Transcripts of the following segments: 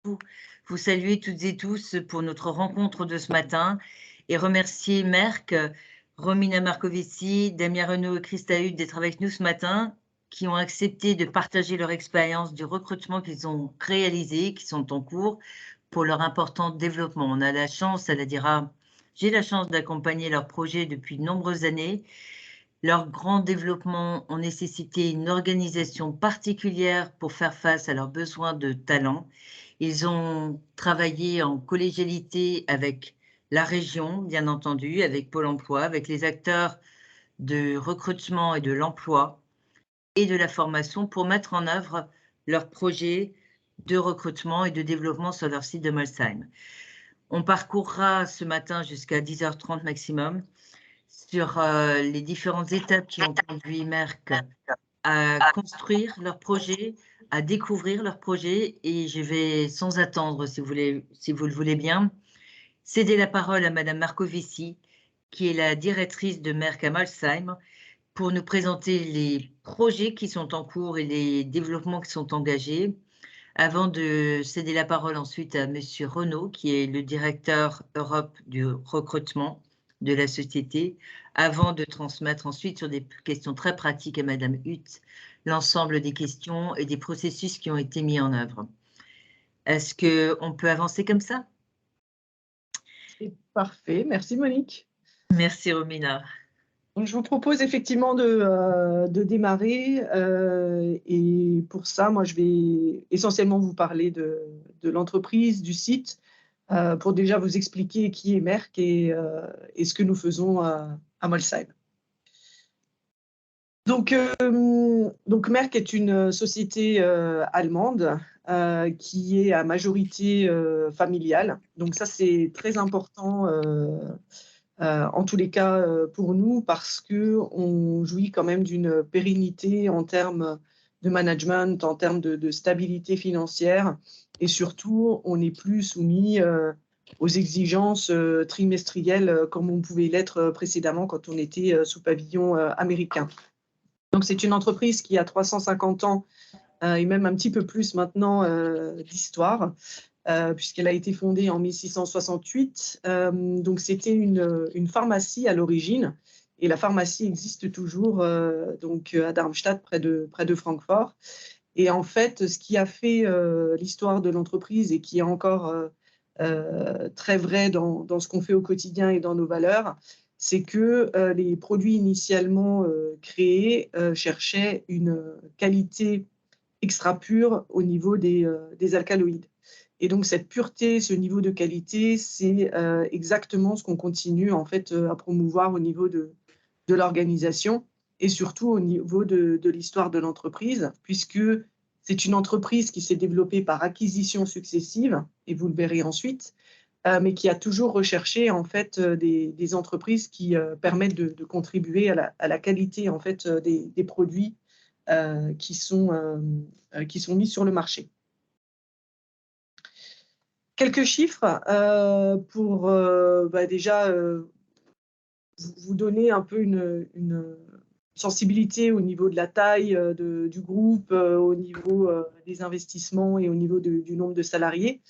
vous saluer toutes et tous pour notre rencontre de ce matin et remercier Merck, Romina Marcovici, Damien Renaud et Christa Hude d'être avec nous ce matin, qui ont accepté de partager leur expérience du recrutement qu'ils ont réalisé, qui sont en cours, pour leur important développement. On a la chance, elle dira, j'ai la chance d'accompagner leur projet depuis de nombreuses années. Leur grand développement ont nécessité une organisation particulière pour faire face à leurs besoins de talent. Ils ont travaillé en collégialité avec la région, bien entendu, avec Pôle emploi, avec les acteurs de recrutement et de l'emploi et de la formation pour mettre en œuvre leurs projets de recrutement et de développement sur leur site de Molsheim. On parcourra ce matin jusqu'à 10h30 maximum sur les différentes étapes qui ont conduit Merck à construire leur projet, à découvrir leur projet, et je vais, sans attendre, si vous le voulez bien, céder la parole à Madame Marcovici, qui est la directrice de Merck à Molsheim, pour nous présenter les projets qui sont en cours et les développements qui sont engagés, avant de céder la parole ensuite à Monsieur Renaud, qui est le directeur Europe du recrutement de la société, avant de transmettre ensuite sur des questions très pratiques à Madame Hutt, l'ensemble des questions et des processus qui ont été mis en œuvre. Est-ce qu'on peut avancer comme ça? C'est parfait, merci Monique. Merci Romina. Donc, je vous propose effectivement de démarrer et pour ça, moi, je vais essentiellement vous parler de l'entreprise, du site, pour déjà vous expliquer qui est Merck et ce que nous faisons à Molsheim. Donc Merck est une société allemande qui est à majorité familiale. Donc ça, c'est très important en tous les cas pour nous, parce qu'on jouit quand même d'une pérennité en termes de management, en termes de stabilité financière, et surtout, on n'est plus soumis aux exigences trimestrielles comme on pouvait l'être précédemment quand on était sous pavillon américain. Donc c'est une entreprise qui a 350 ans et même un petit peu plus maintenant d'histoire. Puisqu'elle a été fondée en 1668. Donc, c'était une pharmacie à l'origine, et la pharmacie existe toujours donc, à Darmstadt, près de Francfort. Et en fait, ce qui a fait l'histoire de l'entreprise, et qui est encore très vrai dans ce qu'on fait au quotidien et dans nos valeurs, c'est que les produits initialement créés cherchaient une qualité extra pure au niveau des alcaloïdes. Et donc cette pureté, ce niveau de qualité, c'est exactement ce qu'on continue en fait à promouvoir au niveau de l'organisation, et surtout au niveau de l'histoire de l'entreprise, puisque c'est une entreprise qui s'est développée par acquisitions successives, et vous le verrez ensuite, mais qui a toujours recherché en fait des entreprises qui permettent de contribuer à la qualité en fait des produits qui sont mis sur le marché. Quelques chiffres pour déjà vous donner un peu une sensibilité au niveau de la taille du groupe, au niveau des investissements et au niveau du nombre de salariés.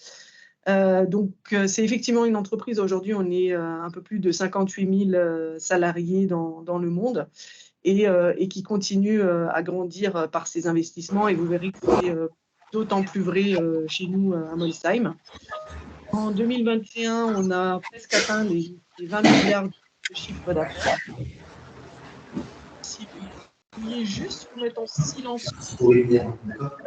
Donc, c'est effectivement une entreprise. Aujourd'hui, on est un peu plus de 58 000 salariés dans le monde, et qui continue à grandir par ses investissements. Et vous verrez que c'est d'autant plus vrai chez nous à Molsheim. En 2021, on a presque atteint les 20 milliards de chiffre d'affaires. Si vous pouviez juste vous mettre en silence. Oui, bien, d'accord.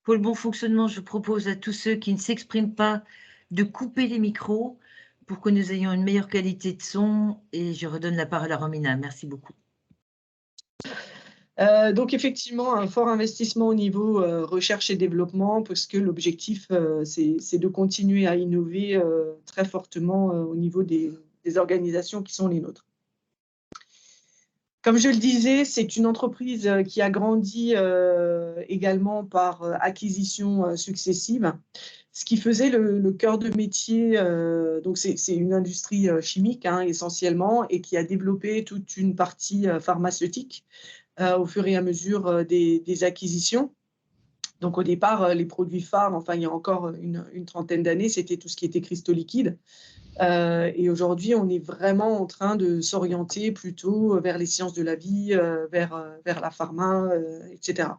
Pour le bon fonctionnement, je propose à tous ceux qui ne s'expriment pas de couper les micros pour que nous ayons une meilleure qualité de son, et je redonne la parole à Romina. Merci beaucoup. Donc effectivement, un fort investissement au niveau recherche et développement, parce que l'objectif, c'est de continuer à innover très fortement au niveau des organisations qui sont les nôtres. Comme je le disais, c'est une entreprise qui a grandi également par acquisitions successives. Ce qui faisait le cœur de métier, donc c'est une industrie chimique hein, essentiellement, et qui a développé toute une partie pharmaceutique au fur et à mesure des acquisitions. Donc au départ, les produits phares, enfin il y a encore une trentaine d'années, c'était tout ce qui était cristaux liquides. Et aujourd'hui, on est vraiment en train de s'orienter plutôt vers les sciences de la vie, vers la pharma, etc.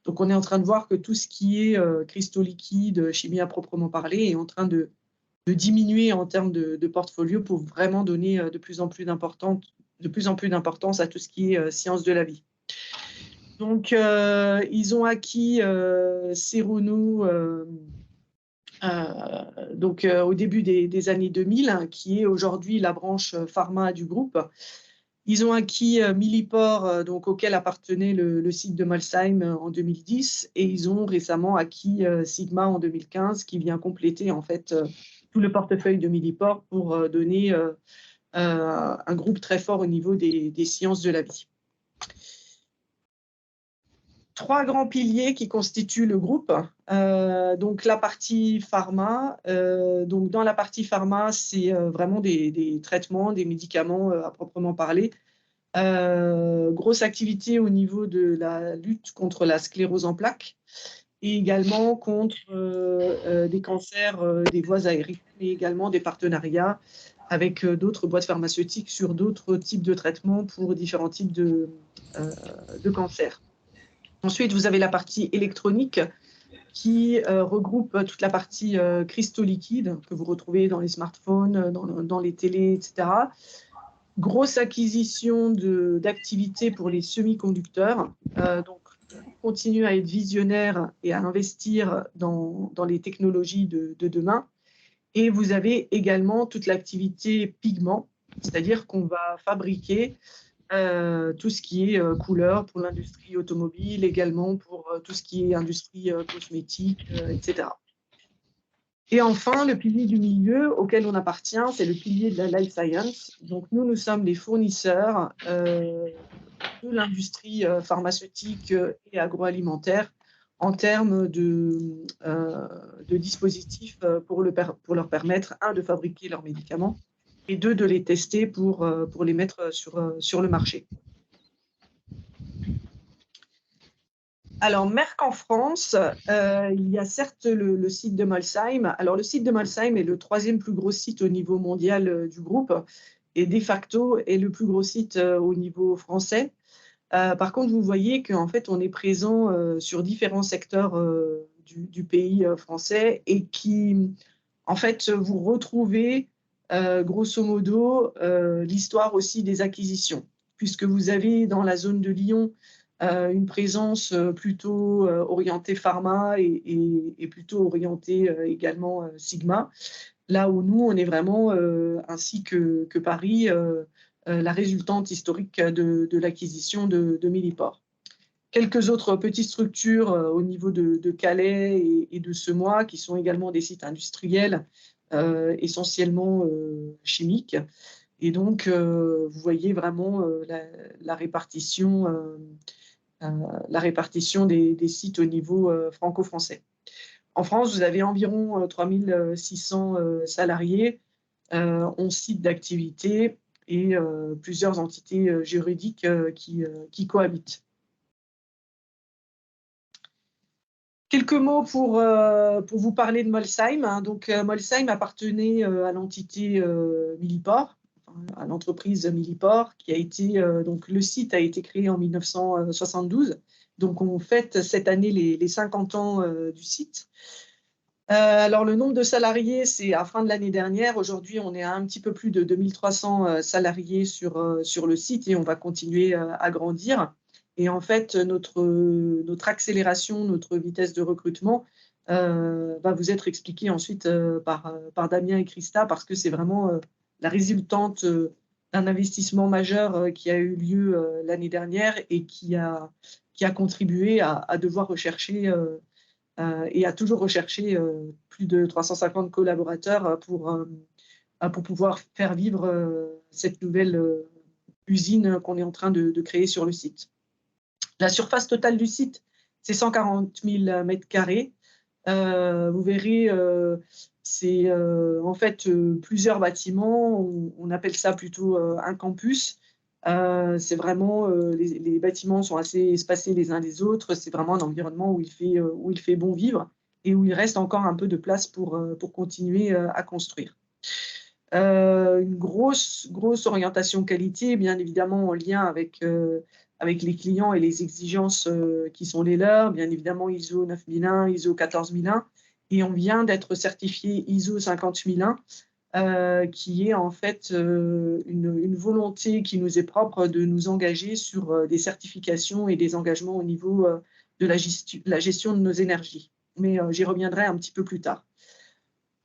Donc on est en train de voir que tout ce qui est cristaux liquides, chimie à proprement parler, est en train de diminuer en termes de portfolio pour vraiment donner de plus en plus d'importance à tout ce qui est sciences de la vie. Donc ils ont acquis Serono donc au début des années 2000, hein, qui est aujourd'hui la branche pharma du groupe. Ils ont acquis Millipore, donc auquel appartenait le site de Molsheim en 2010, et ils ont récemment acquis Sigma en 2015, qui vient compléter en fait tout le portefeuille de Millipore pour donner un groupe très fort au niveau des sciences de la vie. 3 grands piliers qui constituent le groupe. Donc la partie pharma. Donc dans la partie pharma, c'est vraiment des traitements, des médicaments à proprement parler. Grosse activité au niveau de la lutte contre la sclérose en plaques et également contre des cancers des voies aériennes, et également des partenariats avec d'autres boîtes pharmaceutiques sur d'autres types de traitements pour différents types de cancers. Ensuite, vous avez la partie électronique qui regroupe toute la partie cristaux liquides que vous retrouvez dans les smartphones, dans les télés, etc. Grosse acquisition d'activités pour les semi-conducteurs. Donc, on continue à être visionnaire et à investir dans les technologies de demain. Et vous avez également toute l'activité pigments, c'est-à-dire qu'on va fabriquer tout ce qui est couleur pour l'industrie automobile, également pour tout ce qui est industrie cosmétique, etc. Et enfin, le pilier du milieu auquel on appartient, c'est le pilier de la life science. Donc nous sommes les fournisseurs de l'industrie pharmaceutique et agroalimentaire en termes de dispositifs pour leur permettre, un, de fabriquer leurs médicaments, et deux, de les tester pour les mettre sur le marché. Alors, Merck en France, il y a certes le site de Molsheim. Alors, le site de Molsheim est le 3e plus gros site au niveau mondial du groupe et de facto est le plus gros site au niveau français. Par contre, vous voyez qu'en fait, on est présent sur différents secteurs du pays français et qui, en fait, vous retrouvez grosso modo l'histoire aussi des acquisitions, puisque vous avez dans la zone de Lyon une présence plutôt orientée pharma et plutôt orientée également Sigma, là où nous, on est vraiment, ainsi que Paris, la résultante historique de l'acquisition de Millipore. Quelques autres petites structures au niveau de Calais et de Semois, qui sont également des sites industriels, essentiellement chimiques. Et donc, vous voyez vraiment la répartition des sites au niveau franco-français. En France, vous avez environ 3600 salariés, 11 sites d'activité et plusieurs entités juridiques qui cohabitent. Quelques mots pour vous parler de Molsheim. Hein. Donc, Molsheim appartenait à l'entité Millipore, à l'entreprise Millipore, qui a été, donc le site a été créé en 1972. Donc, on fête cette année les 50 ans du site. Alors, le nombre de salariés, c'est à la fin de l'année dernière. Aujourd'hui, on est à un petit peu plus de 2300 salariés sur le site et on va continuer à grandir. Et en fait, notre accélération, notre vitesse de recrutement va vous être expliquée ensuite par Damien et Christa, parce que c'est vraiment la résultante d'un investissement majeur qui a eu lieu l'année dernière et qui a contribué à devoir rechercher et à toujours rechercher plus de 350 collaborateurs pour pouvoir faire vivre cette nouvelle usine qu'on est en train de créer sur le site. La surface totale du site, c'est 140 000 mètres carrés. Vous verrez, c'est en fait plusieurs bâtiments. On appelle ça plutôt un campus. C'est vraiment les bâtiments sont assez espacés les uns des autres. C'est vraiment un environnement où il fait bon vivre et où il reste encore un peu de place pour continuer à construire. Une grosse orientation qualité, bien évidemment en lien avec les clients et les exigences qui sont les leurs, bien évidemment ISO 9001, ISO 14001, et on vient d'être certifié ISO 50001, qui est en fait une volonté qui nous est propre de nous engager sur des certifications et des engagements au niveau de la gestion de nos énergies. Mais j'y reviendrai un petit peu plus tard.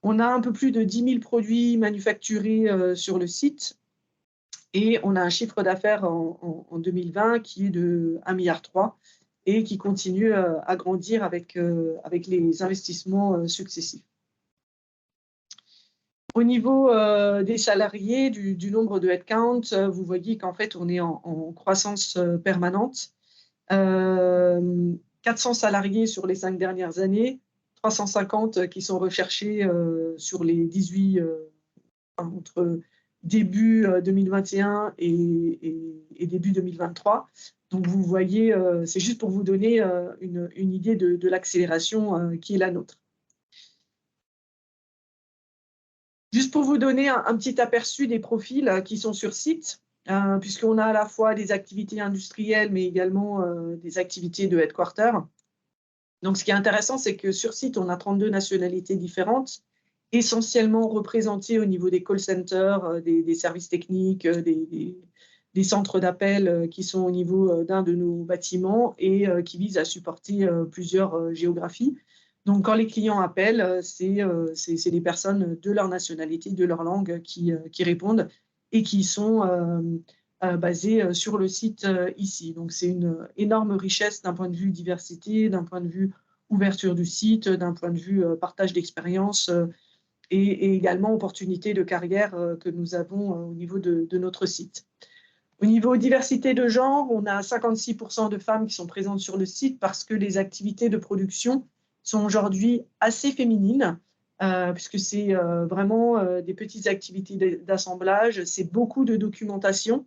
On a un peu plus de 10 000 produits manufacturés sur le site et on a un chiffre d'affaires en 2020 qui est de 1,3 milliard et qui continue à grandir avec les investissements successifs. Au niveau des salariés, du nombre de headcount, vous voyez qu'en fait, on est en croissance permanente. 400 salariés sur les 5 dernières années, 350 qui sont recherchés sur les 18, entre début 2021 et début 2023. Donc vous voyez, c'est juste pour vous donner une idée de l'accélération qui est la nôtre. Juste pour vous donner un petit aperçu des profils qui sont sur site, puisqu'on a à la fois des activités industrielles, mais également des activités de headquarter. Donc, ce qui est intéressant, c'est que sur site, on a 32 nationalités différentes, essentiellement représentées au niveau des call centers, des services techniques, des centres d'appel qui sont au niveau d'un de nos bâtiments et qui visent à supporter plusieurs géographies. Donc, quand les clients appellent, c'est des personnes de leur nationalité, de leur langue qui répondent et qui sont basées sur le site ici. Donc, c'est une énorme richesse d'un point de vue diversité, d'un point de vue ouverture du site, d'un point de vue partage d'expérience et également opportunités de carrière que nous avons au niveau de notre site. Au niveau diversité de genre, on a 56% de femmes qui sont présentes sur le site parce que les activités de production sont aujourd'hui assez féminines, puisque c'est vraiment des petites activités d'assemblage, c'est beaucoup de documentation,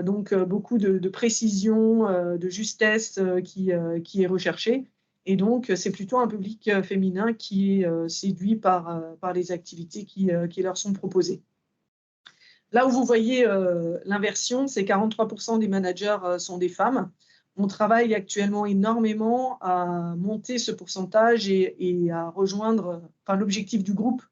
donc beaucoup de précision, de justesse qui est recherchée. Et donc, c'est plutôt un public féminin qui est séduit par les activités qui leur sont proposées. Là où vous voyez l'inversion, c'est 43% des managers sont des femmes. On travaille actuellement énormément à monter ce pourcentage et à rejoindre, enfin l'objectif du groupe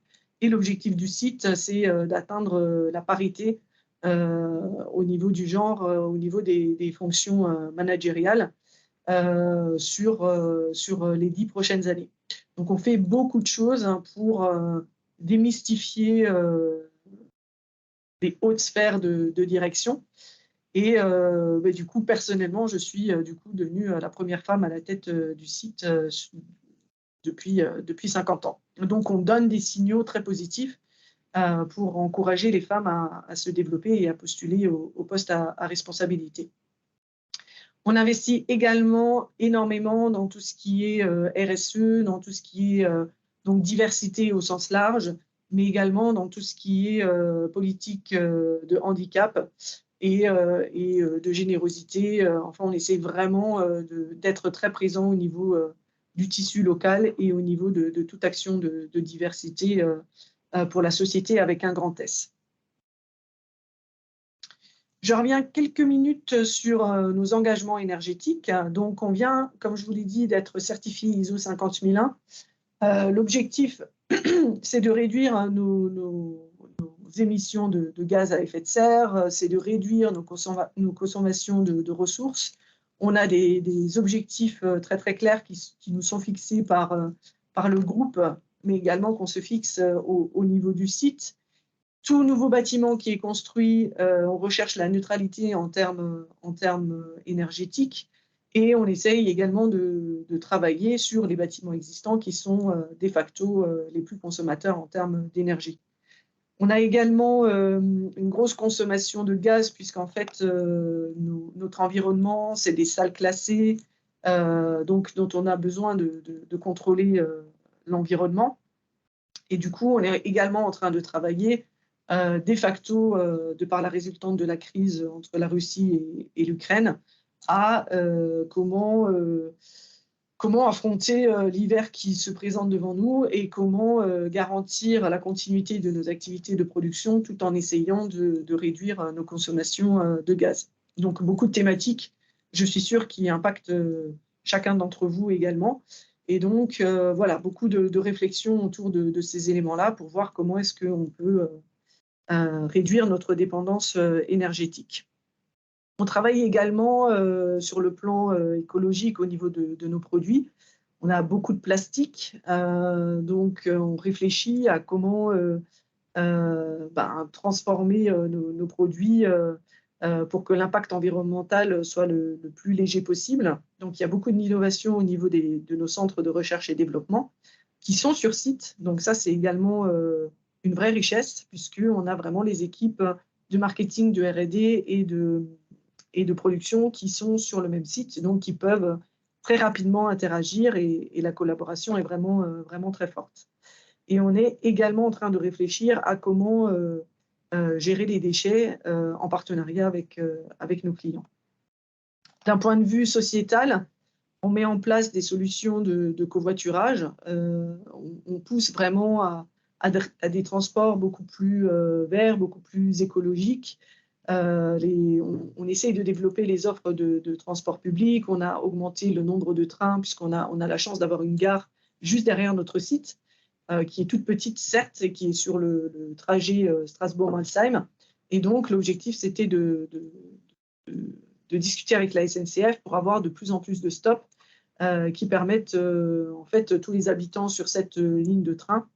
et l'objectif du site, c'est d'atteindre la parité au niveau du genre, au niveau des fonctions managériales sur les 10 prochaines années. Donc on fait beaucoup de choses pour démystifier les hautes sphères de direction. Et du coup, personnellement, je suis du coup devenue la première femme à la tête du site depuis 50 ans. Donc, on donne des signaux très positifs pour encourager les femmes à se développer et à postuler au poste à responsabilité. On investit également énormément dans tout ce qui est RSE, dans tout ce qui est donc diversité au sens large, mais également dans tout ce qui est politique de handicap et de générosité. Enfin, on essaie vraiment d'être très présent au niveau du tissu local et au niveau de toute action de diversité pour la société avec un grand S. Je reviens quelques minutes sur nos engagements énergétiques. Donc, on vient, comme je vous l'ai dit, d'être certifié ISO 50001. L'objectif, c'est de réduire nos émissions de gaz à effet de serre, c'est de réduire nos consommations de ressources. On a des objectifs très, très clairs qui nous sont fixés par le groupe, mais également qu'on se fixe au niveau du site. Tout nouveau bâtiment qui est construit, on recherche la neutralité en termes énergétiques et on essaye également de travailler sur les bâtiments existants qui sont de facto les plus consommateurs en termes d'énergie. On a également une grosse consommation de gaz puisqu'en fait, notre environnement, c'est des salles classées, donc dont on a besoin de contrôler l'environnement. Et du coup, on est également en train de travailler de facto, de par la résultante de la crise entre la Russie et l'Ukraine, à comment affronter l'hiver qui se présente devant nous et comment garantir la continuité de nos activités de production tout en essayant de réduire nos consommations de gaz. Donc beaucoup de thématiques, je suis sûre, qui impactent chacun d'entre vous également. Et donc voilà, beaucoup de réflexions autour de ces éléments-là pour voir comment est-ce qu'on peut réduire notre dépendance énergétique. On travaille également sur le plan écologique au niveau de nos produits. On a beaucoup de plastique, donc on réfléchit à comment transformer nos produits pour que l'impact environnemental soit le plus léger possible. Donc il y a beaucoup d'innovations au niveau de nos centres de recherche et développement qui sont sur site. Donc ça, c'est également une vraie richesse, puisqu'on a vraiment les équipes de marketing, de R&D et de production qui sont sur le même site, donc qui peuvent très rapidement interagir et la collaboration est vraiment, vraiment très forte. Et on est également en train de réfléchir à comment gérer les déchets en partenariat avec nos clients. D'un point de vue sociétal, on met en place des solutions de covoiturage. On pousse vraiment à des transports beaucoup plus verts, beaucoup plus écologiques. On essaye de développer les offres de transport public. On a augmenté le nombre de trains puisqu'on a la chance d'avoir une gare juste derrière notre site, qui est toute petite, certes, et qui est sur le trajet Strasbourg-Malsheim. Et donc, l'objectif, c'était de discuter avec la SNCF pour avoir de plus en plus de stops qui permettent, en fait, tous les habitants sur cette ligne de train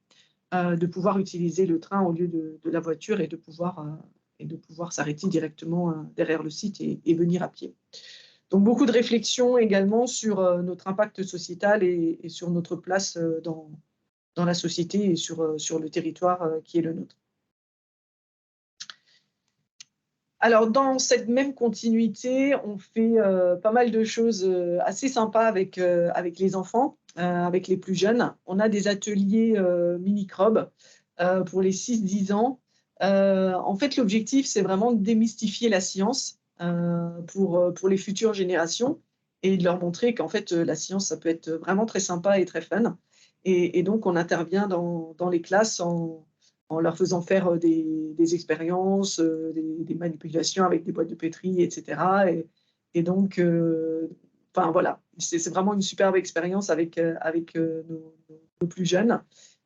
de pouvoir utiliser le train au lieu de la voiture et de pouvoir s'arrêter directement derrière le site et venir à pied. Donc, beaucoup de réflexions également sur notre impact sociétal et sur notre place dans la société et sur le territoire qui est le nôtre. Alors, dans cette même continuité, on fait pas mal de choses assez sympas avec les enfants, avec les plus jeunes. On a des ateliers mini-crobes pour les 6-10 ans. En fait, l'objectif, c'est vraiment de démystifier la science pour les futures générations et de leur montrer qu'en fait, la science, ça peut être vraiment très sympa et très fun. Et donc, on intervient dans les classes en leur faisant faire des expériences, des manipulations avec des boîtes de pétri, etc. Et donc, enfin voilà, c'est vraiment une superbe expérience avec nos plus jeunes.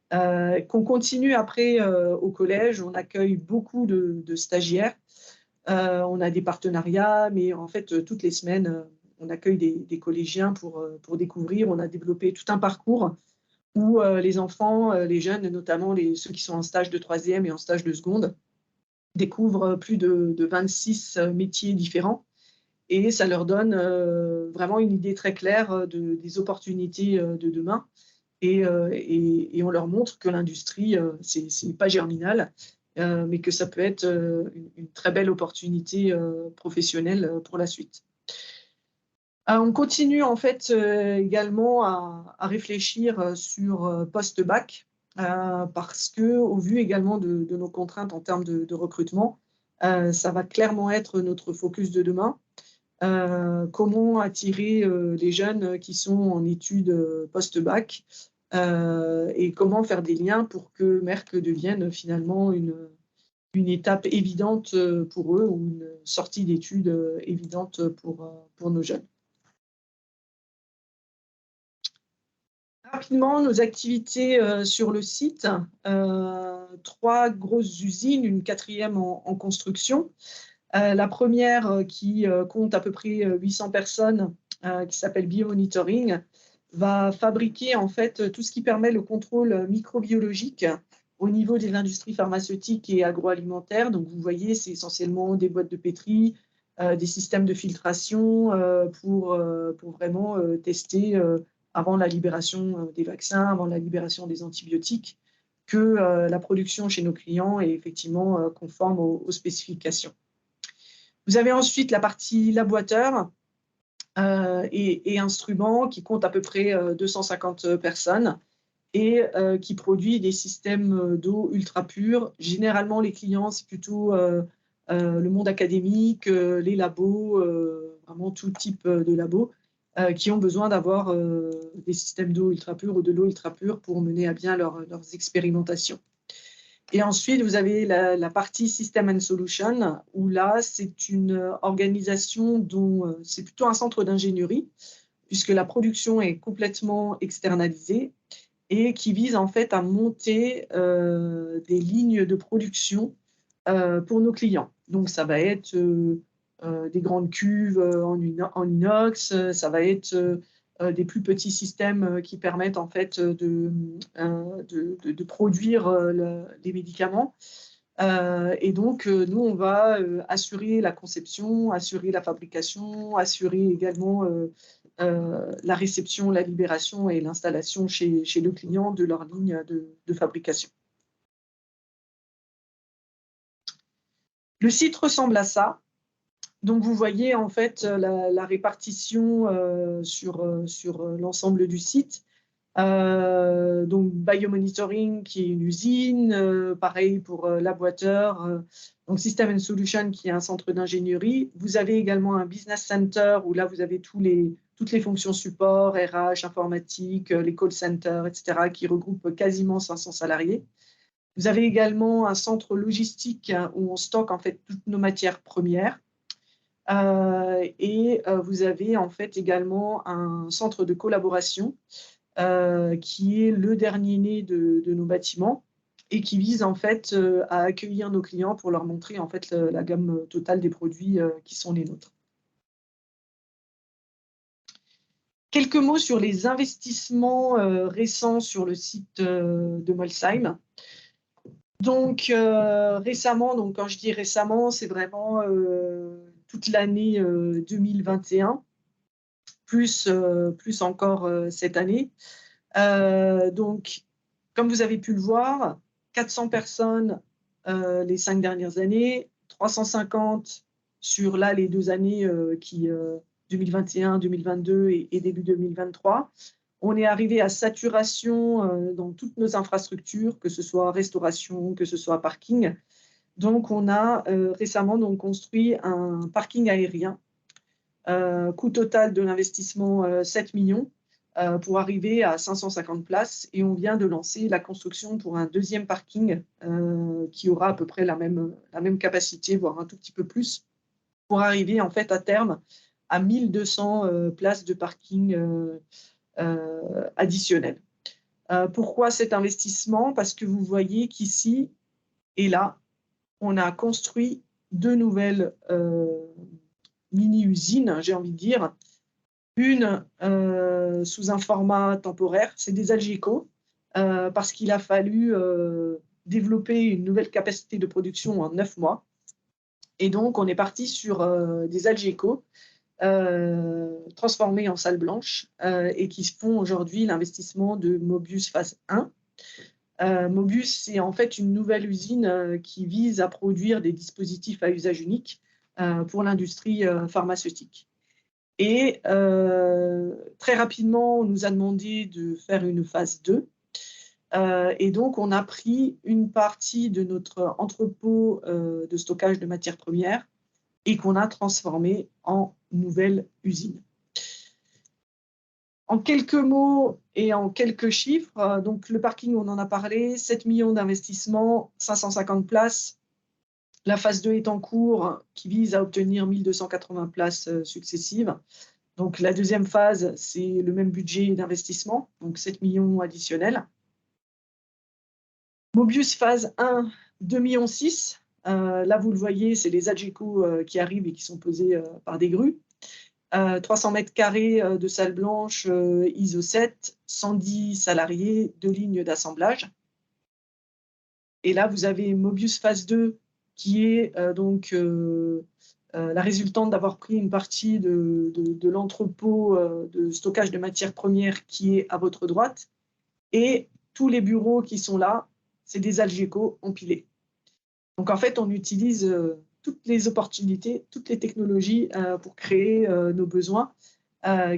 Qu'on continue après au collège, on accueille beaucoup de stagiaires. On a des partenariats, mais en fait, toutes les semaines, on accueille des collégiens pour découvrir. On a développé tout un parcours où les enfants, les jeunes, notamment ceux qui sont en stage de troisième et en stage de seconde, découvrent plus de 26 métiers différents. Et ça leur donne vraiment une idée très claire des opportunités de demain. Et on leur montre que l'industrie, ce n'est pas Germinal, mais que ça peut être une très belle opportunité professionnelle pour la suite. On continue en fait également à réfléchir sur post-bac, parce qu'au vu également de nos contraintes en termes de recrutement, ça va clairement être notre focus de demain. Comment attirer les jeunes qui sont en études post-bac et comment faire des liens pour que Merck devienne finalement une étape évidente pour eux ou une sortie d'études évidente pour nos jeunes. Rapidement, nos activités sur le site, 3 grosses usines, une 4e en construction. La première qui compte à peu près 800 personnes, qui s'appelle Biomonitoring, va fabriquer en fait tout ce qui permet le contrôle microbiologique au niveau de l'industrie pharmaceutique et agroalimentaire. Donc vous voyez, c'est essentiellement des boîtes de pétri, des systèmes de filtration pour vraiment tester avant la libération des vaccins, avant la libération des antibiotiques, que la production chez nos clients est effectivement conforme aux spécifications. Vous avez ensuite la partie laboratoire et instruments qui compte à peu près 250 personnes et qui produit des systèmes d'eau ultra pure. Généralement, les clients, c'est plutôt le monde académique, les labos, vraiment tout type de labos, qui ont besoin d'avoir des systèmes d'eau ultra pure ou de l'eau ultra pure pour mener à bien leurs expérimentations. Et ensuite, vous avez la partie System and Solution, où là, c'est une organisation dont c'est plutôt un centre d'ingénierie, puisque la production est complètement externalisée et qui vise en fait à monter des lignes de production pour nos clients. Donc, ça va être des grandes cuves en inox, ça va être des plus petits systèmes qui permettent en fait de produire les médicaments. Et donc, nous, on va assurer la conception, assurer la fabrication, assurer également la réception, la libération et l'installation chez le client de leur ligne de fabrication. Le site ressemble à ça. Donc, vous voyez en fait la répartition sur l'ensemble du site. Donc, Biomonitoring, qui est une usine, pareil pour l'aboiteur. Donc, System and Solution, qui est un centre d'ingénierie. Vous avez également un Business Center, où là, vous avez toutes les fonctions support, RH, informatique, les call centers, etc., qui regroupent quasiment 500 salariés. Vous avez également un centre logistique où on stocke en fait toutes nos matières premières. Et vous avez en fait également un centre de collaboration qui est le dernier né de nos bâtiments et qui vise en fait à accueillir nos clients pour leur montrer en fait la gamme totale des produits qui sont les nôtres. Quelques mots sur les investissements récents sur le site de Molsheim. Donc récemment, donc quand je dis récemment, c'est vraiment toute l'année 2021, plus encore cette année. Donc, comme vous avez pu le voir, 400 personnes les 5 dernières années, 350 sur là les 2 années 2021, 2022 et début 2023. On est arrivé à saturation dans toutes nos infrastructures, que ce soit restauration, que ce soit parking. Donc, on a récemment donc, construit un parking aérien. Coût total de l'investissement 7 millions pour arriver à 550 places. Et on vient de lancer la construction pour un deuxième parking qui aura à peu près la même capacité, voire un tout petit peu plus, pour arriver en fait à terme à 1200 places de parking additionnelles. Pourquoi cet investissement? Parce que vous voyez qu'ici et là, on a construit 2 nouvelles mini-usines, j'ai envie de dire. Une sous un format temporaire, c'est des Algeco, parce qu'il a fallu développer une nouvelle capacité de production en 9 mois. Et donc, on est parti sur des Algeco transformés en salle blanche et qui font aujourd'hui l'investissement de Mobius phase 1. Mobius, c'est en fait une nouvelle usine qui vise à produire des dispositifs à usage unique pour l'industrie pharmaceutique. Et très rapidement, on nous a demandé de faire une phase 2. Et donc, on a pris une partie de notre entrepôt de stockage de matières premières et qu'on a transformé en nouvelle usine. En quelques mots et en quelques chiffres, donc le parking, on en a parlé, 7 millions d'investissements, 550 places. La phase 2 est en cours, qui vise à obtenir 1280 places successives. Donc la deuxième phase, c'est le même budget d'investissement, donc 7 millions additionnels. Mobius phase 1, 2,6 millions. Là, vous le voyez, c'est les Algeco qui arrivent et qui sont posés par des grues. 300 mètres carrés de salle blanche ISO 7, 110 salariés, 2 lignes d'assemblage. Et là, vous avez Mobius phase 2 qui est donc la résultante d'avoir pris une partie de l'entrepôt de stockage de matières premières qui est à votre droite. Et tous les bureaux qui sont là, c'est des Algeco empilés. Donc en fait, on utilise toutes les opportunités, toutes les technologies pour créer nos besoins.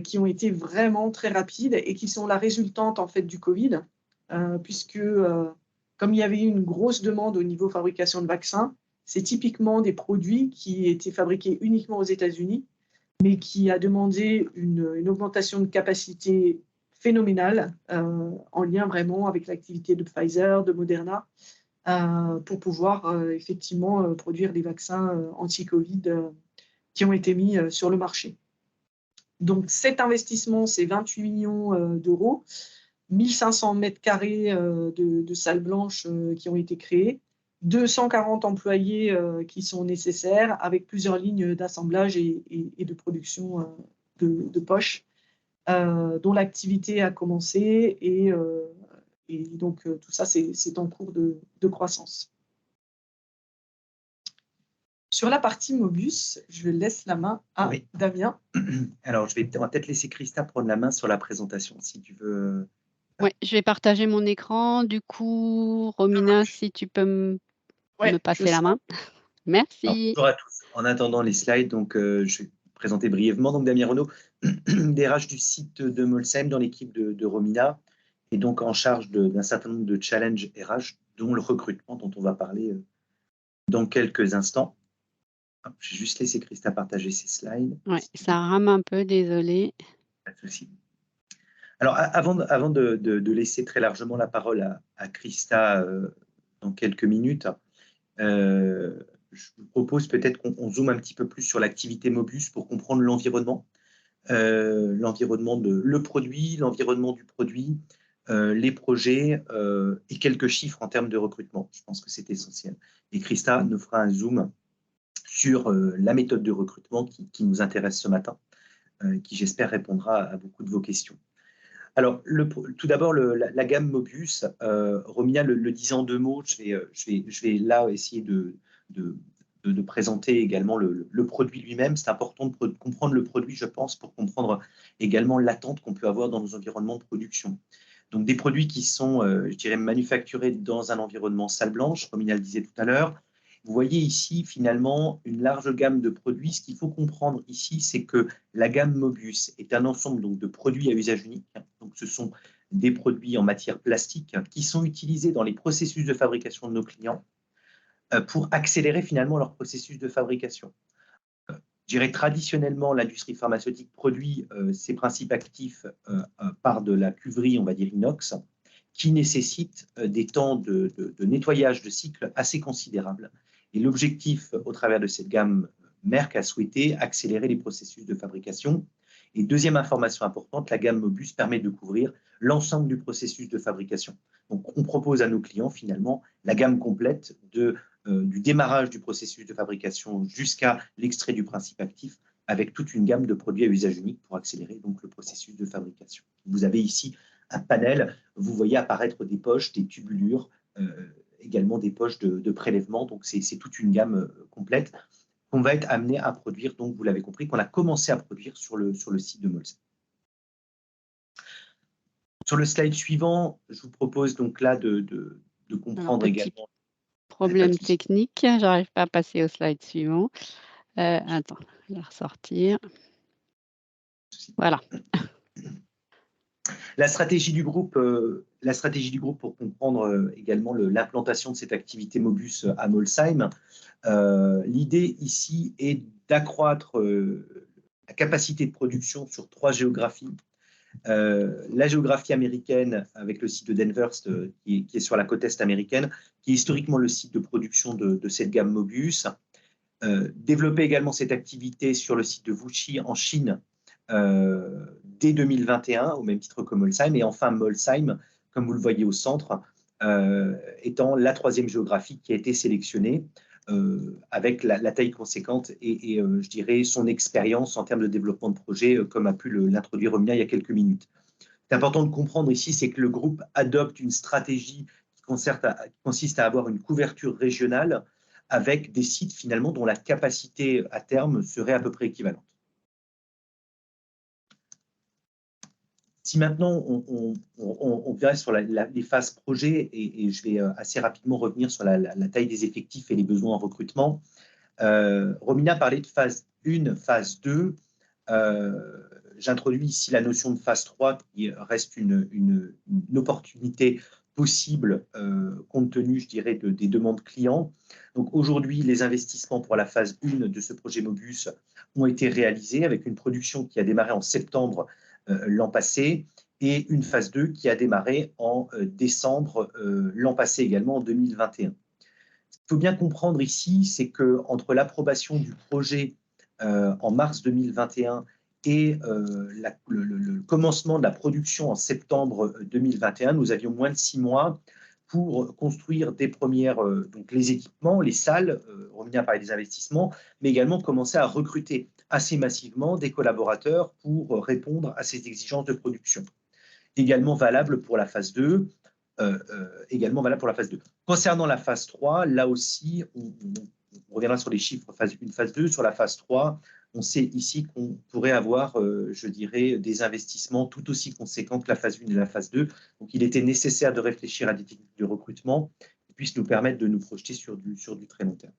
qui ont été vraiment très rapides et qui sont la résultante en fait du Covid, puisque comme il y avait eu une grosse demande au niveau fabrication de vaccins, c'est typiquement des produits qui étaient fabriqués uniquement aux États-Unis, mais qui a demandé une augmentation de capacité phénoménale, en lien vraiment avec l'activité de Pfizer, de Moderna, pour pouvoir effectivement produire des vaccins anti-Covid qui ont été mis sur le marché. Donc cet investissement, c'est 28 millions d'euros, 1500 mètres carrés de salles blanches qui ont été créées, 240 employés qui sont nécessaires, avec plusieurs lignes d'assemblage et de production de poches, dont l'activité a commencé et donc tout ça, c'est en cours de croissance. Sur la partie Mobius, je laisse la main à Damien. Alors, on va peut-être laisser Christa prendre la main sur la présentation, si tu veux. Oui, je vais partager mon écran. Du coup, Romina, si tu peux me passer la main. Merci. Alors, bonjour à tous. En attendant les slides, donc, je vais présenter brièvement. Donc, Damien Renaud, DRH du site de Molsheim dans l'équipe de Romina, et donc en charge d'un certain nombre de challenges RH, dont le recrutement, dont on va parler dans quelques instants. Je vais juste laisser Christa partager ses slides. Oui, ça rame un peu, désolé. Pas de souci. Alors, avant de laisser très largement la parole à Christa dans quelques minutes, je vous propose peut-être qu'on zoome un petit peu plus sur l'activité Mobius pour comprendre l'environnement. L'environnement le produit, l'environnement du produit, les projets et quelques chiffres en termes de recrutement. Je pense que c'est essentiel. Et Christa nous fera un zoom sur la méthode de recrutement qui nous intéresse ce matin, qui j'espère répondra à beaucoup de vos questions. Alors, tout d'abord, la gamme Mobius, Romina le disait en deux mots, je vais là essayer de présenter également le produit lui-même. C'est important de comprendre le produit, je pense, pour comprendre également l'attente qu'on peut avoir dans nos environnements de production. Donc, des produits qui sont, je dirais, manufacturés dans un environnement salle blanche, Romina le disait tout à l'heure. Vous voyez ici, finalement, une large gamme de produits. Ce qu'il faut comprendre ici, c'est que la gamme Mobius est un ensemble donc, de produits à usage unique. Donc, ce sont des produits en matière plastique qui sont utilisés dans les processus de fabrication de nos clients pour accélérer finalement leur processus de fabrication. Je dirais traditionnellement, l'industrie pharmaceutique produit ses principes actifs par de la cuverie, on va dire inox, qui nécessite des temps de nettoyage de cycle assez considérables. Et l'objectif, au travers de cette gamme, Merck a souhaité accélérer les processus de fabrication. Et deuxième information importante, la gamme Mobius permet de couvrir l'ensemble du processus de fabrication. Donc, on propose à nos clients, finalement, la gamme complète du démarrage du processus de fabrication jusqu'à l'extrait du principe actif, avec toute une gamme de produits à usage unique pour accélérer donc, le processus de fabrication. Vous avez ici un panel, vous voyez apparaître des poches, des tubulures, également des poches de prélèvement. Donc, c'est toute une gamme complète qu'on va être amené à produire, donc vous l'avez compris, qu'on a commencé à produire sur le site de Molsheim. Sur le slide suivant, je vous propose donc là de comprendre également. Problème technique, j'arrive pas à passer au slide suivant. Attends, je vais ressortir. Voilà. La stratégie du groupe pour comprendre également l'implantation de cette activité Mobius à Molsheim, l'idée ici est d'accroître la capacité de production sur 3 géographies. La géographie américaine avec le site de Denhurst qui est sur la côte est américaine, qui est historiquement le site de production de cette gamme Mobius. Développer également cette activité sur le site de Wuxi en Chine dès 2021, au même titre que Molsheim. Et enfin, Molsheim, comme vous le voyez au centre, étant la 3e géographie qui a été sélectionnée avec la taille conséquente et je dirais son expérience en termes de développement de projet, comme a pu l'introduire Romina il y a quelques minutes. C'est important de comprendre ici, c'est que le groupe adopte une stratégie qui consiste à avoir une couverture régionale avec des sites finalement dont la capacité à terme serait à peu près équivalente. Si maintenant on verra sur les phases projet, et je vais assez rapidement revenir sur la taille des effectifs et les besoins en recrutement, Romina parlait de phase 1, phase 2. j'introduis ici la notion de phase 3 qui reste une opportunité possible compte tenu, je dirais, des demandes clients. Donc aujourd'hui, les investissements pour la phase 1 de ce projet Mobius ont été réalisés avec une production qui a démarré en septembre l'an passé et une phase 2 qui a démarré en décembre l'an passé également, en 2021. Ce qu'il faut bien comprendre ici, c'est qu'entre l'approbation du projet en mars 2021 et le commencement de la production en septembre 2021, nous avions moins de 6 mois pour construire des premières, donc les équipements, les salles, revenir à parler des investissements, mais également commencer à recruter assez massivement des collaborateurs pour répondre à ces exigences de production. Également valable pour la phase 2. Également valable pour la phase 2. Concernant la phase 3, là aussi, on reviendra sur les chiffres phase 1, phase 2. Sur la phase 3, on sait ici qu'on pourrait avoir, je dirais, des investissements tout aussi conséquents que la phase 1 et la phase 2. Donc, il était nécessaire de réfléchir à des techniques de recrutement qui puissent nous permettre de nous projeter sur du très long terme.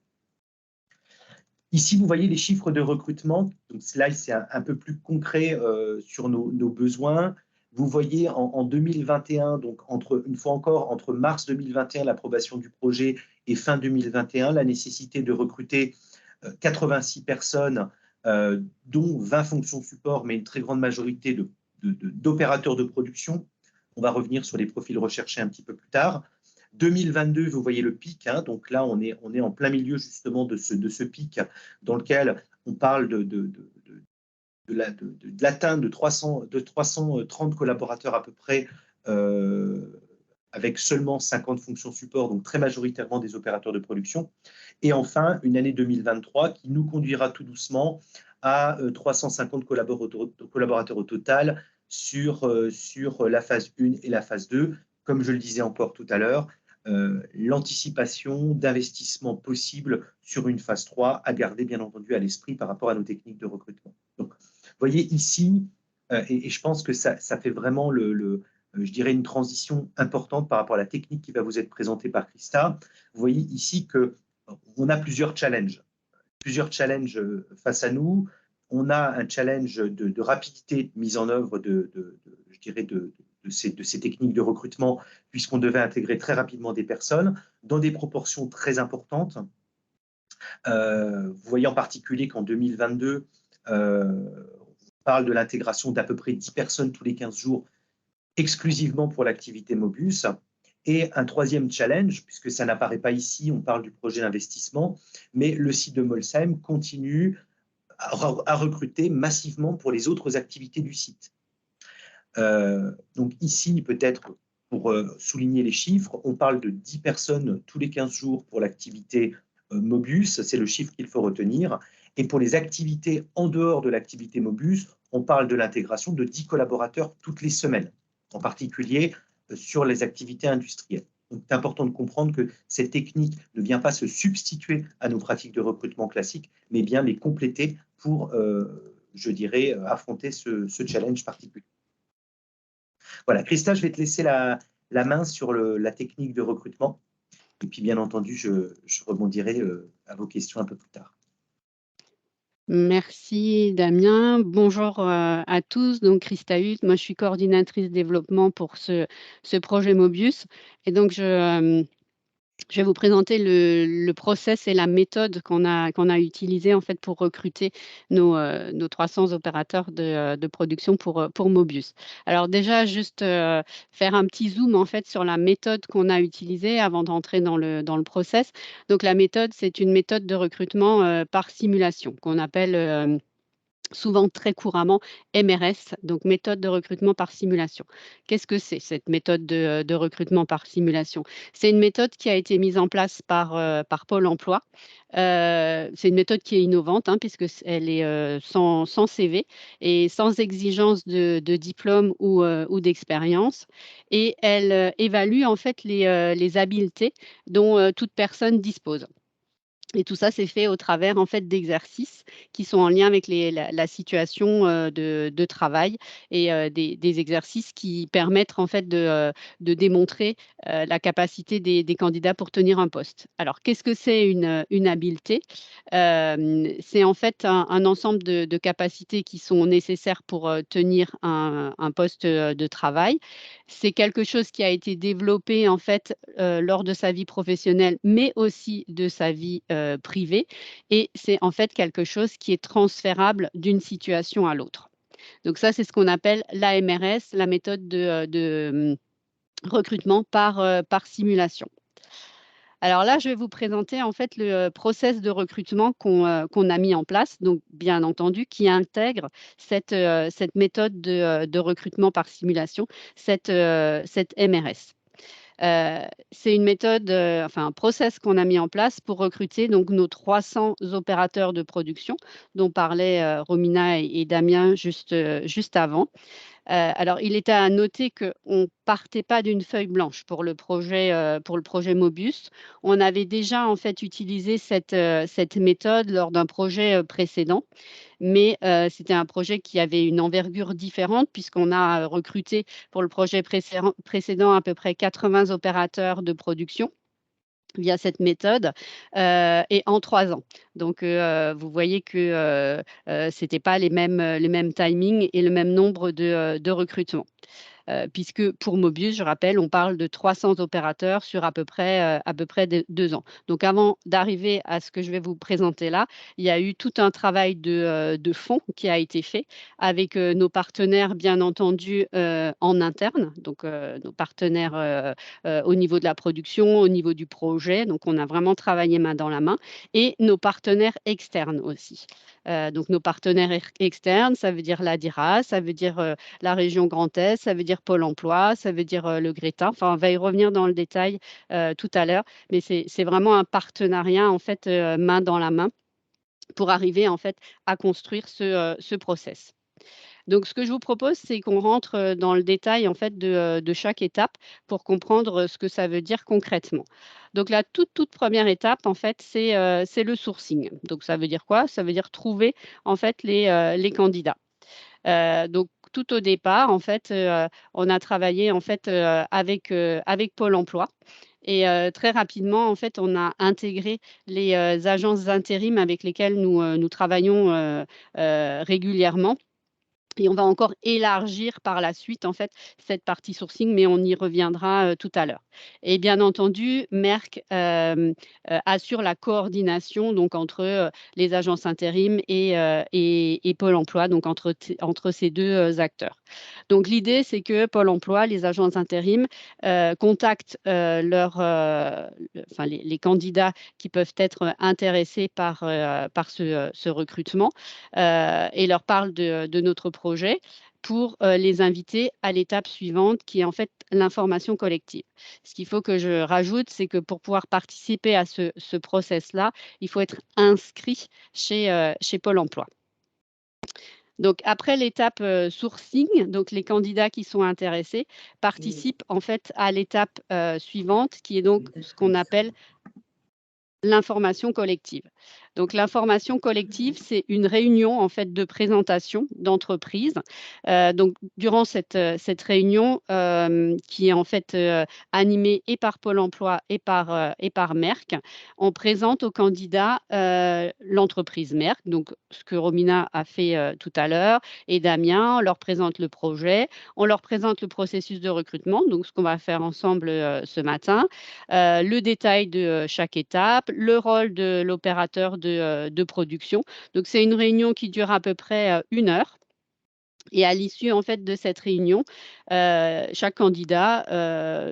Ici, vous voyez les chiffres de recrutement. Donc, là, c'est un peu plus concret sur nos besoins. Vous voyez en 2021, donc une fois encore, entre mars 2021, l'approbation du projet, et fin 2021, la nécessité de recruter 86 personnes, dont 20 fonctions support, mais une très grande majorité d'opérateurs de production. On va revenir sur les profils recherchés un petit peu plus tard. 2022, vous voyez le pic, hein, donc là, on est en plein milieu justement de ce pic dans lequel on parle de l'atteinte de 330 collaborateurs à peu près, avec seulement 50 fonctions support, donc très majoritairement des opérateurs de production. Et enfin, une année 2023 qui nous conduira tout doucement à 350 collaborateurs au total sur la phase 1 et la phase 2. Comme je le disais encore tout à l'heure, l'anticipation d'investissement possible sur une phase 3 à garder bien entendu à l'esprit par rapport à nos techniques de recrutement. Donc, vous voyez ici, et je pense que ça fait vraiment, je dirais, une transition importante par rapport à la technique qui va vous être présentée par Christa. Vous voyez ici qu'on a plusieurs challenges face à nous. On a un challenge de rapidité de mise en œuvre je dirais, de ces techniques de recrutement, puisqu'on devait intégrer très rapidement des personnes dans des proportions très importantes. Vous voyez en particulier qu'en 2022, on parle de l'intégration d'à peu près 10 personnes tous les 15 jours, exclusivement pour l'activité Mobius. Et un troisième challenge, puisque ça n'apparaît pas ici, on parle du projet d'investissement, mais le site de Molsheim continue à recruter massivement pour les autres activités du site. Donc ici, peut-être pour souligner les chiffres, on parle de 10 personnes tous les 15 jours pour l'activité Mobius, c'est le chiffre qu'il faut retenir. Et pour les activités en dehors de l'activité Mobius, on parle de l'intégration de 10 collaborateurs toutes les semaines, en particulier sur les activités industrielles. Donc, c'est important de comprendre que cette technique ne vient pas se substituer à nos pratiques de recrutement classiques, mais bien les compléter pour, je dirais, affronter ce challenge particulier. Voilà, Christa, je vais te laisser la main sur la technique de recrutement. Et puis, bien entendu, je rebondirai à vos questions un peu plus tard. Merci Damien. Bonjour à tous. Donc Christa Huth, moi je suis coordinatrice développement pour ce projet Mobius. Et donc je vais vous présenter le process et la méthode qu'on a utilisé en fait pour recruter nos 300 opérateurs de production pour Mobius. Alors déjà, juste faire un petit zoom en fait sur la méthode qu'on a utilisée avant d'entrer dans le process. Donc la méthode, c'est une méthode de recrutement par simulation qu'on appelle souvent très couramment MRS, donc méthode de recrutement par simulation. Qu'est-ce que c'est cette méthode de recrutement par simulation? C'est une méthode qui a été mise en place par Pôle emploi. C'est une méthode qui est innovante puisqu'elle est sans CV et sans exigence de diplôme ou d'expérience. Et elle évalue en fait les habiletés dont toute personne dispose. Et tout ça, c'est fait au travers en fait d'exercices qui sont en lien avec la situation de travail et des exercices qui permettent en fait de démontrer la capacité des candidats pour tenir un poste. Alors, qu'est-ce que c'est une habileté? C'est en fait un ensemble de capacités qui sont nécessaires pour tenir un poste de travail. C'est quelque chose qui a été développé en fait lors de sa vie professionnelle, mais aussi de sa vie privée. Et c'est en fait quelque chose qui est transférable d'une situation à l'autre. Donc ça, c'est ce qu'on appelle l'AMRS, la méthode de recrutement par simulation. Alors là, je vais vous présenter en fait le process de recrutement qu'on a mis en place, donc bien entendu, qui intègre cette méthode de recrutement par simulation, cette MRS. C'est une méthode, enfin un process qu'on a mis en place pour recruter donc nos 300 opérateurs de production dont parlaient Romina et Damien juste avant. Alors, il était à noter qu'on ne partait pas d'une feuille blanche pour le projet Mobius. On avait déjà en fait utilisé cette méthode lors d'un projet précédent, mais c'était un projet qui avait une envergure différente puisqu'on a recruté pour le projet précédent à peu près 80 opérateurs de production via cette méthode et en 3 ans. Donc, vous voyez que ce n'était pas les mêmes timings et le même nombre de recrutements. Puisque pour Mobius, je rappelle, on parle de 300 opérateurs sur à peu près 2 ans. Donc, avant d'arriver à ce que je vais vous présenter là, il y a eu tout un travail de fond qui a été fait avec nos partenaires, bien entendu, en interne, donc nos partenaires au niveau de la production, au niveau du projet. Donc, on a vraiment travaillé main dans la main et nos partenaires externes aussi. Donc, nos partenaires externes, ça veut dire la DIRA, ça veut dire la région Grand Est, ça veut dire Pôle emploi, ça veut dire le Greta. Enfin, on va y revenir dans le détail tout à l'heure, mais c'est vraiment un partenariat en fait main dans la main pour arriver en fait à construire ce process. Donc, ce que je vous propose, c'est qu'on rentre dans le détail en fait de chaque étape pour comprendre ce que ça veut dire concrètement. Donc, la toute première étape, en fait, c'est le sourcing. Donc, ça veut dire quoi? Ça veut dire trouver en fait les candidats. Donc, tout au départ, en fait, on a travaillé en fait avec Pôle emploi. Et très rapidement, en fait, on a intégré les agences d'intérim avec lesquelles nous travaillons régulièrement. Et on va encore élargir par la suite, en fait, cette partie sourcing, mais on y reviendra tout à l'heure. Et bien entendu, Merck assure la coordination donc, entre les agences intérim et Pôle emploi, donc entre ces deux acteurs. Donc l'idée, c'est que Pôle emploi, les agences intérim, contactent les candidats qui peuvent être intéressés par ce recrutement et leur parlent de notre projet pour les inviter à l'étape suivante qui est en fait l'information collective. Ce qu'il faut que je rajoute, c'est que pour pouvoir participer à ce process-là, il faut être inscrit chez Pôle emploi. Donc, après l'étape sourcing, donc les candidats qui sont intéressés participent en fait à l'étape suivante qui est donc ce qu'on appelle l'information collective. Donc, l'information collective, c'est une réunion en fait de présentation d'entreprise. Donc, durant cette réunion qui est en fait animée et par Pôle emploi et par Merck, on présente aux candidats l'entreprise Merck, donc ce que Romina a fait tout à l'heure, et Damien, on leur présente le projet, on leur présente le processus de recrutement, donc ce qu'on va faire ensemble ce matin, le détail de chaque étape, le rôle de l'opérateur de production. Donc, c'est une réunion qui dure à peu près 1 heure. Et à l'issue en fait de cette réunion, chaque candidat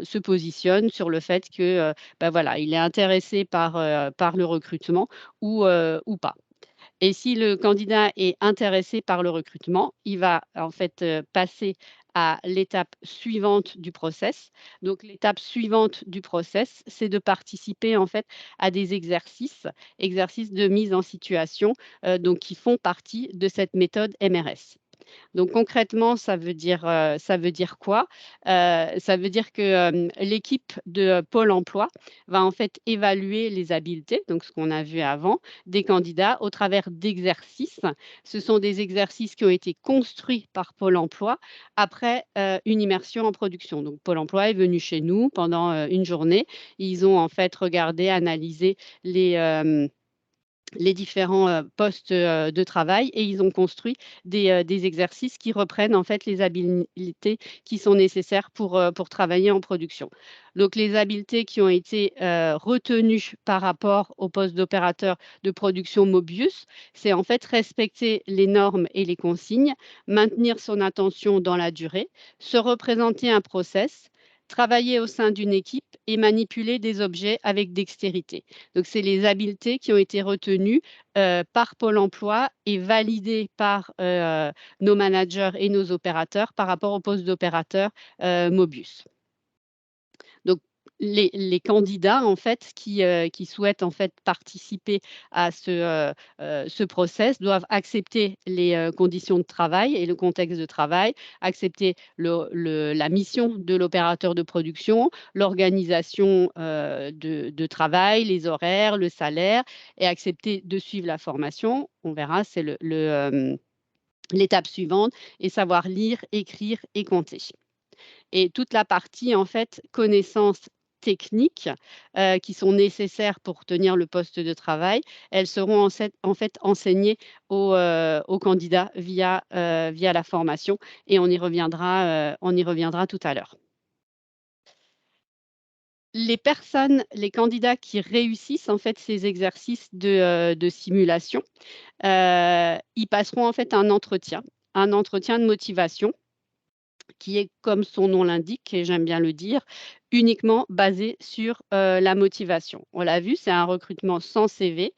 se positionne sur le fait que voilà, il est intéressé par le recrutement ou pas. Et si le candidat est intéressé par le recrutement, il va en fait passer à l'étape suivante du process. Donc, l'étape suivante du process, c'est de participer en fait à des exercices de mise en situation, donc qui font partie de cette méthode MRS. Donc concrètement, ça veut dire quoi? Ça veut dire que l'équipe de Pôle emploi va en fait évaluer les habiletés, donc ce qu'on a vu avant, des candidats au travers d'exercices. Ce sont des exercices qui ont été construits par Pôle emploi après une immersion en production. Donc Pôle emploi est venu chez nous pendant une journée. Ils ont en fait regardé, analysé les différents postes de travail et ils ont construit des exercices qui reprennent en fait les habiletés qui sont nécessaires pour travailler en production. Donc les habiletés qui ont été retenues par rapport au poste d'opérateur de production Mobius, c'est en fait respecter les normes et les consignes, maintenir son attention dans la durée, se représenter un process, travailler au sein d'une équipe et manipuler des objets avec dextérité. Donc, c'est les habiletés qui ont été retenues par Pôle emploi et validées par nos managers et nos opérateurs par rapport au poste d'opérateur Mobius. Donc, les candidats en fait qui souhaitent en fait participer à ce process doivent accepter les conditions de travail et le contexte de travail, accepter la mission de l'opérateur de production, l'organisation de travail, les horaires, le salaire et accepter de suivre la formation. On verra, c'est l'étape suivante et savoir lire, écrire et compter. Et toute la partie, en fait, connaissances techniques qui sont nécessaires pour tenir le poste de travail, elles seront en fait enseignées aux candidats via la formation et on y reviendra tout à l'heure. Les candidats qui réussissent en fait ces exercices de simulation, ils passeront en fait un entretien de motivation qui est, comme son nom l'indique, et j'aime bien le dire, uniquement basé sur la motivation. On l'a vu, c'est un recrutement sans CV.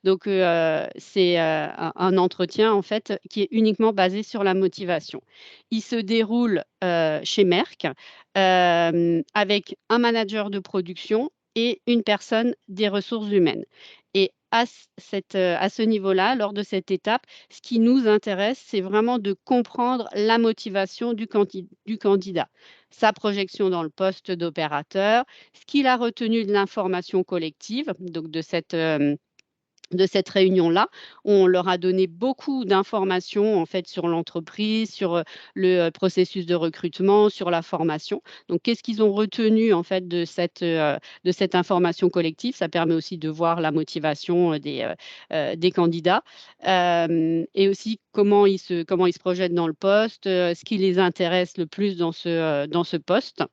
Donc, c'est un entretien, en fait, qui est uniquement basé sur la motivation. Il se déroule chez Merck avec un manager de production et une personne des ressources humaines. Et à ce niveau-là, lors de cette étape, ce qui nous intéresse, c'est vraiment de comprendre la motivation du candidat, sa projection dans le poste d'opérateur, ce qu'il a retenu de l'information collective, donc de cette réunion-là. On leur a donné beaucoup d'informations en fait sur l'entreprise, sur le processus de recrutement, sur la formation. Donc, qu'est-ce qu'ils ont retenu en fait de cette information collective? Ça permet aussi de voir la motivation des candidats et aussi comment ils se projettent dans le poste, ce qui les intéresse le plus dans ce poste.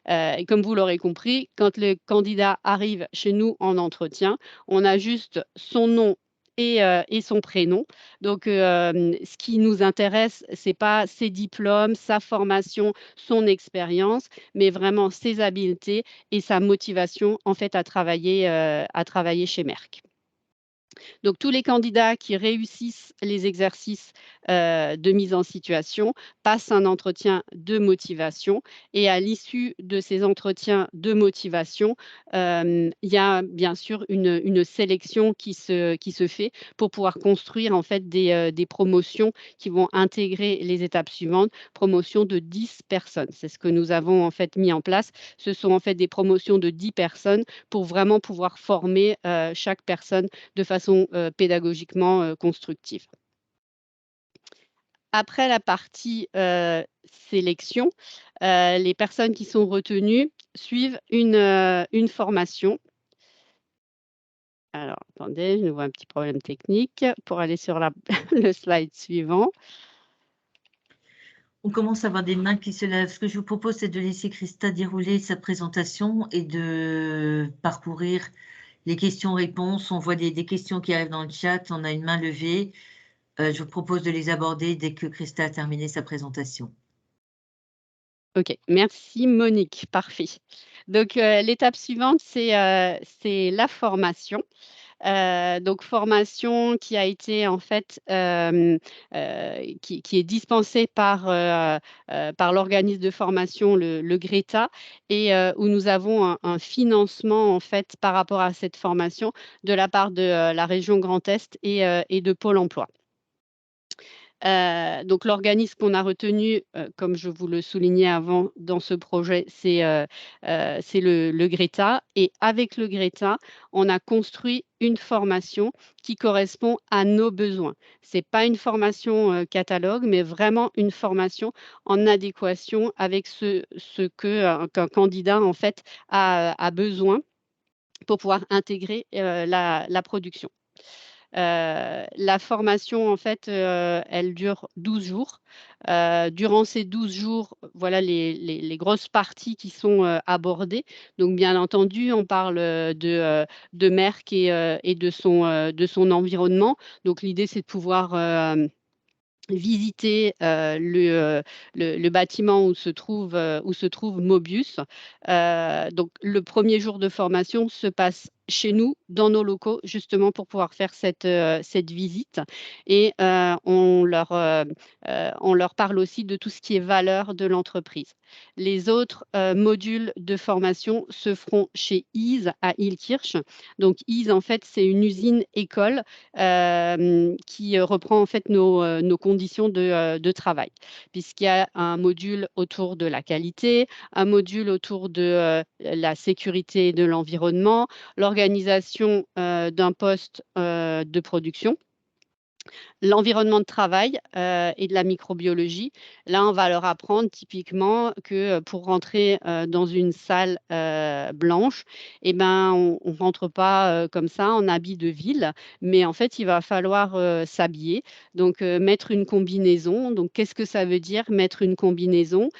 Et comme vous l'aurez compris, quand le candidat arrive chez nous en entretien, on a juste son nom et son prénom. Donc, ce qui nous intéresse, ce n'est pas ses diplômes, sa formation, son expérience, mais vraiment ses habiletés et sa motivation en fait à travailler chez Merck. Donc, tous les candidats qui réussissent les exercices de mise en situation passent un entretien de motivation. Et à l'issue de ces entretiens de motivation, il y a bien sûr une sélection qui se fait pour pouvoir construire en fait des promotions qui vont intégrer les étapes suivantes, promotion de 10 personnes. C'est ce que nous avons en fait mis en place. Ce sont en fait des promotions de 10 personnes pour vraiment pouvoir former chaque personne de façon pédagogiquement constructive. Après la partie sélection, les personnes qui sont retenues suivent une formation. Alors, attendez, je vois un petit problème technique pour aller sur le slide suivant. On commence à avoir des mains qui se lèvent. Ce que je vous propose, c'est de laisser Christa dérouler sa présentation et de parcourir les questions-réponses. On voit des questions qui arrivent dans le chat. On a une main levée. Je vous propose de les aborder dès que Christa a terminé sa présentation. OK, merci Monique, parfait. Donc, l'étape suivante, c'est la formation. Donc formation qui a été en fait qui est dispensée par l'organisme de formation le GRETA et où nous avons un financement en fait par rapport à cette formation de la part de la région Grand Est et de Pôle emploi. Donc l'organisme qu'on a retenu, comme je vous le soulignais avant dans ce projet, c'est le GRETA. Et avec le GRETA, on a construit une formation qui correspond à nos besoins. Ce n'est pas une formation catalogue, mais vraiment une formation en adéquation avec ce qu'un candidat en fait a besoin pour pouvoir intégrer la production. La formation, en fait, elle dure 12 jours. Durant ces 12 jours, voilà les grosses parties qui sont abordées. Donc, bien entendu, on parle de Merck et de son environnement. Donc, l'idée, c'est de pouvoir visiter le bâtiment où se trouve Mobius. Donc, le premier jour de formation se passe chez nous, dans nos locaux, justement pour pouvoir faire cette visite. Et on leur parle aussi de tout ce qui est valeur de l'entreprise. Les autres modules de formation se feront chez Ease à Illkirch. Donc, Ease, en fait, c'est une usine-école qui reprend en fait nos conditions de travail, puisqu'il y a un module autour de la qualité, un module autour de la sécurité de l'environnement, l'organisation d'un poste de production, l'environnement de travail et de la microbiologie. Là, on va leur apprendre typiquement que pour rentrer dans une salle blanche, eh ben, on ne rentre pas comme ça en habit de ville, mais en fait, il va falloir s'habiller. Donc, mettre une combinaison. Donc, qu'est-ce que ça veut dire mettre une combinaison?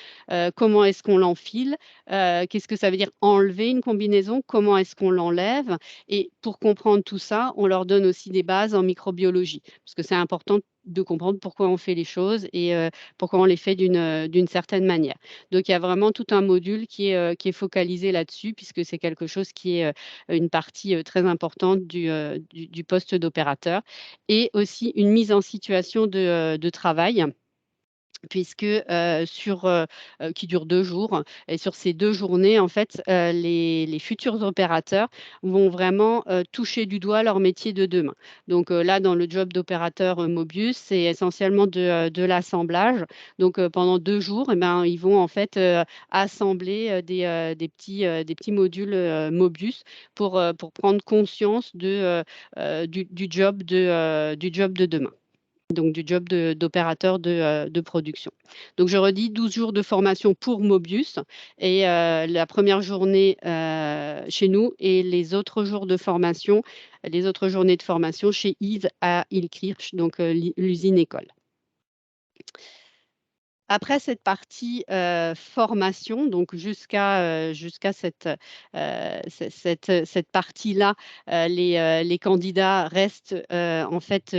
Comment est-ce qu'on l'enfile? Qu'est-ce que ça veut dire enlever une combinaison? Comment est-ce qu'on l'enlève? Et pour comprendre tout ça, on leur donne aussi des bases en microbiologie, parce que c'est important de comprendre pourquoi on fait les choses et pourquoi on les fait d'une certaine manière. Donc, il y a vraiment tout un module qui est focalisé là-dessus, puisque c'est quelque chose qui est une partie très importante du poste d'opérateur, et aussi une mise en situation de travail, puisque qui dure 2 jours. Et sur ces 2 journées, en fait, les futurs opérateurs vont vraiment toucher du doigt leur métier de demain. Donc là, dans le job d'opérateur Mobius, c'est essentiellement de l'assemblage. Donc pendant 2 jours, eh ben, ils vont en fait assembler des petits modules Mobius pour prendre conscience du job de demain. Donc du job d'opérateur de production. Donc je redis 12 jours de formation pour Mobius, et la première journée chez nous, et les autres jours de formation, les autres journées de formation chez Yves à Illkirch, donc l'usine école. Après cette partie formation, donc jusqu'à cette partie-là, les candidats restent en fait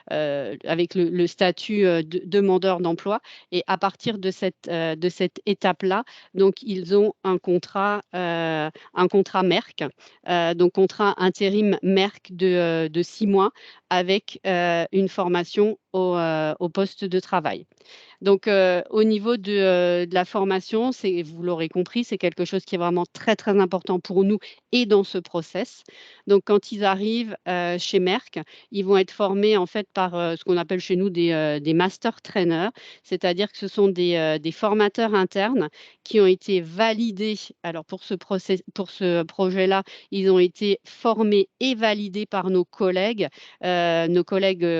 avec le statut de demandeur d'emploi, et à partir de cette étape-là, donc ils ont un contrat Merck, donc contrat intérim Merck de 6 mois, avec une formation au poste de travail. Donc, au niveau de la formation, vous l'aurez compris, c'est quelque chose qui est vraiment très, très important pour nous et dans ce process. Donc, quand ils arrivent chez Merck, ils vont être formés en fait par ce qu'on appelle chez nous des master trainers, c'est-à-dire que ce sont des formateurs internes qui ont été validés. Alors, pour ce projet-là, ils ont été formés et validés par nos collègues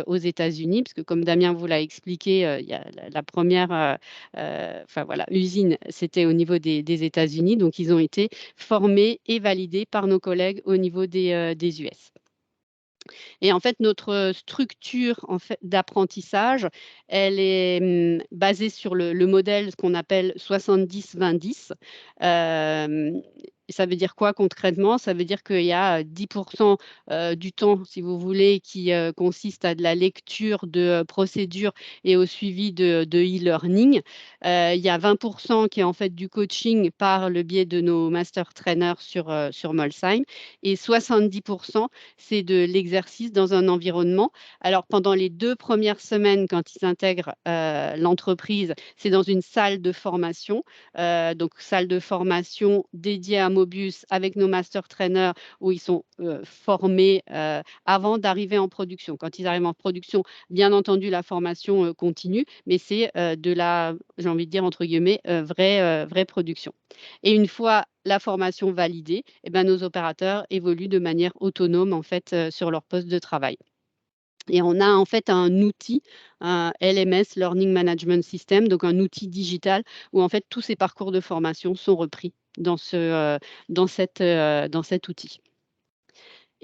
aux États-Unis, parce que comme Damien vous l'a expliqué, il y a la première usine, c'était au niveau des États-Unis. Donc, ils ont été formés et validés par nos collègues au niveau des US. Et en fait, notre structure d'apprentissage, elle est basée sur le modèle qu'on appelle 70-20-10. Ça veut dire quoi concrètement? Ça veut dire qu'il y a 10% du temps, si vous voulez, qui consiste à de la lecture de procédures et au suivi de e-learning. Il y a 20% qui est en fait du coaching par le biais de nos master trainers sur Molsheim, et 70%, c'est de l'exercice dans un environnement. Alors, pendant les 2 premières semaines, quand ils intègrent l'entreprise, c'est dans une salle de formation, donc salle de formation dédiée à Mobius avec nos master trainers où ils sont formés avant d'arriver en production. Quand ils arrivent en production, bien entendu, la formation continue, mais c'est de la, j'ai envie de dire, entre guillemets, vraie production. Et une fois la formation validée, eh ben, nos opérateurs évoluent de manière autonome en fait, sur leur poste de travail. Et on a en fait un outil, un LMS, Learning Management System, donc un outil digital où en fait tous ces parcours de formation sont repris dans cet outil.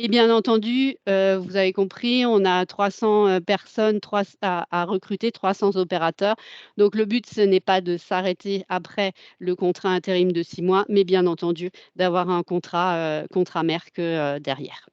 Et bien entendu, vous avez compris, on a 300 personnes à recruter, 300 opérateurs. Donc le but, ce n'est pas de s'arrêter après le contrat intérim de 6 mois, mais bien entendu d'avoir un contrat Merck derrière.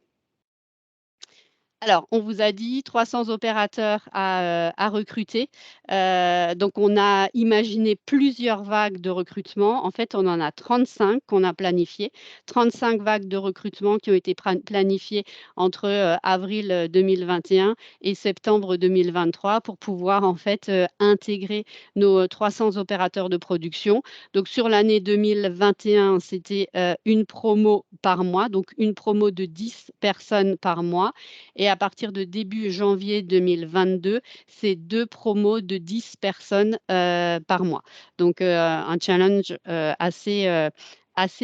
Alors, on vous a dit 300 opérateurs à recruter. Donc, on a imaginé plusieurs vagues de recrutement. En fait, on en a 35 qu'on a planifiées. 35 vagues de recrutement qui ont été planifiées entre avril 2021 et septembre 2023 pour pouvoir en fait intégrer nos 300 opérateurs de production. Donc, sur l'année 2021, c'était une promo par mois, donc une promo de 10 personnes par mois. Et à partir de début janvier 2022, c'est 2 promos de 10 personnes par mois. Donc, un challenge assez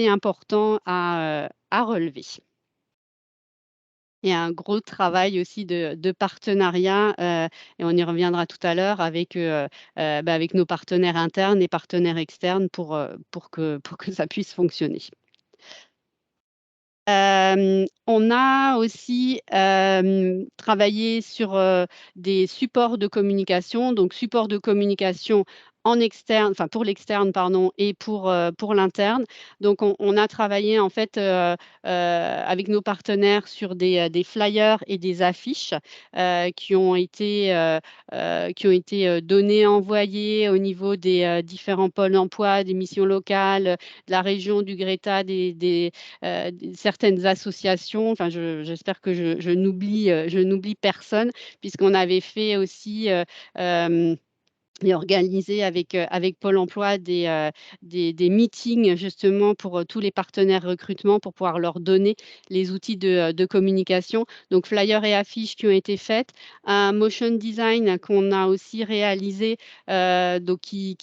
important à relever. Et un gros travail aussi de partenariat, et on y reviendra tout à l'heure avec nos partenaires internes et partenaires externes pour que ça puisse fonctionner. On a aussi travaillé sur des supports de communication, donc supports de communication en externe, enfin pour l'externe, pardon, et pour l'interne. Donc, on a travaillé en fait avec nos partenaires sur des flyers et des affiches qui ont été donnés, envoyés au niveau des différents pôles d'emploi, des missions locales, de la région, du Greta, certaines associations. Enfin, j'espère que je n'oublie personne, puisqu'on avait fait aussi et organisé avec Pôle emploi des meetings justement pour tous les partenaires recrutement pour pouvoir leur donner les outils de communication. Donc, flyers et affiches qui ont été faites, un motion design qu'on a aussi réalisé, donc qui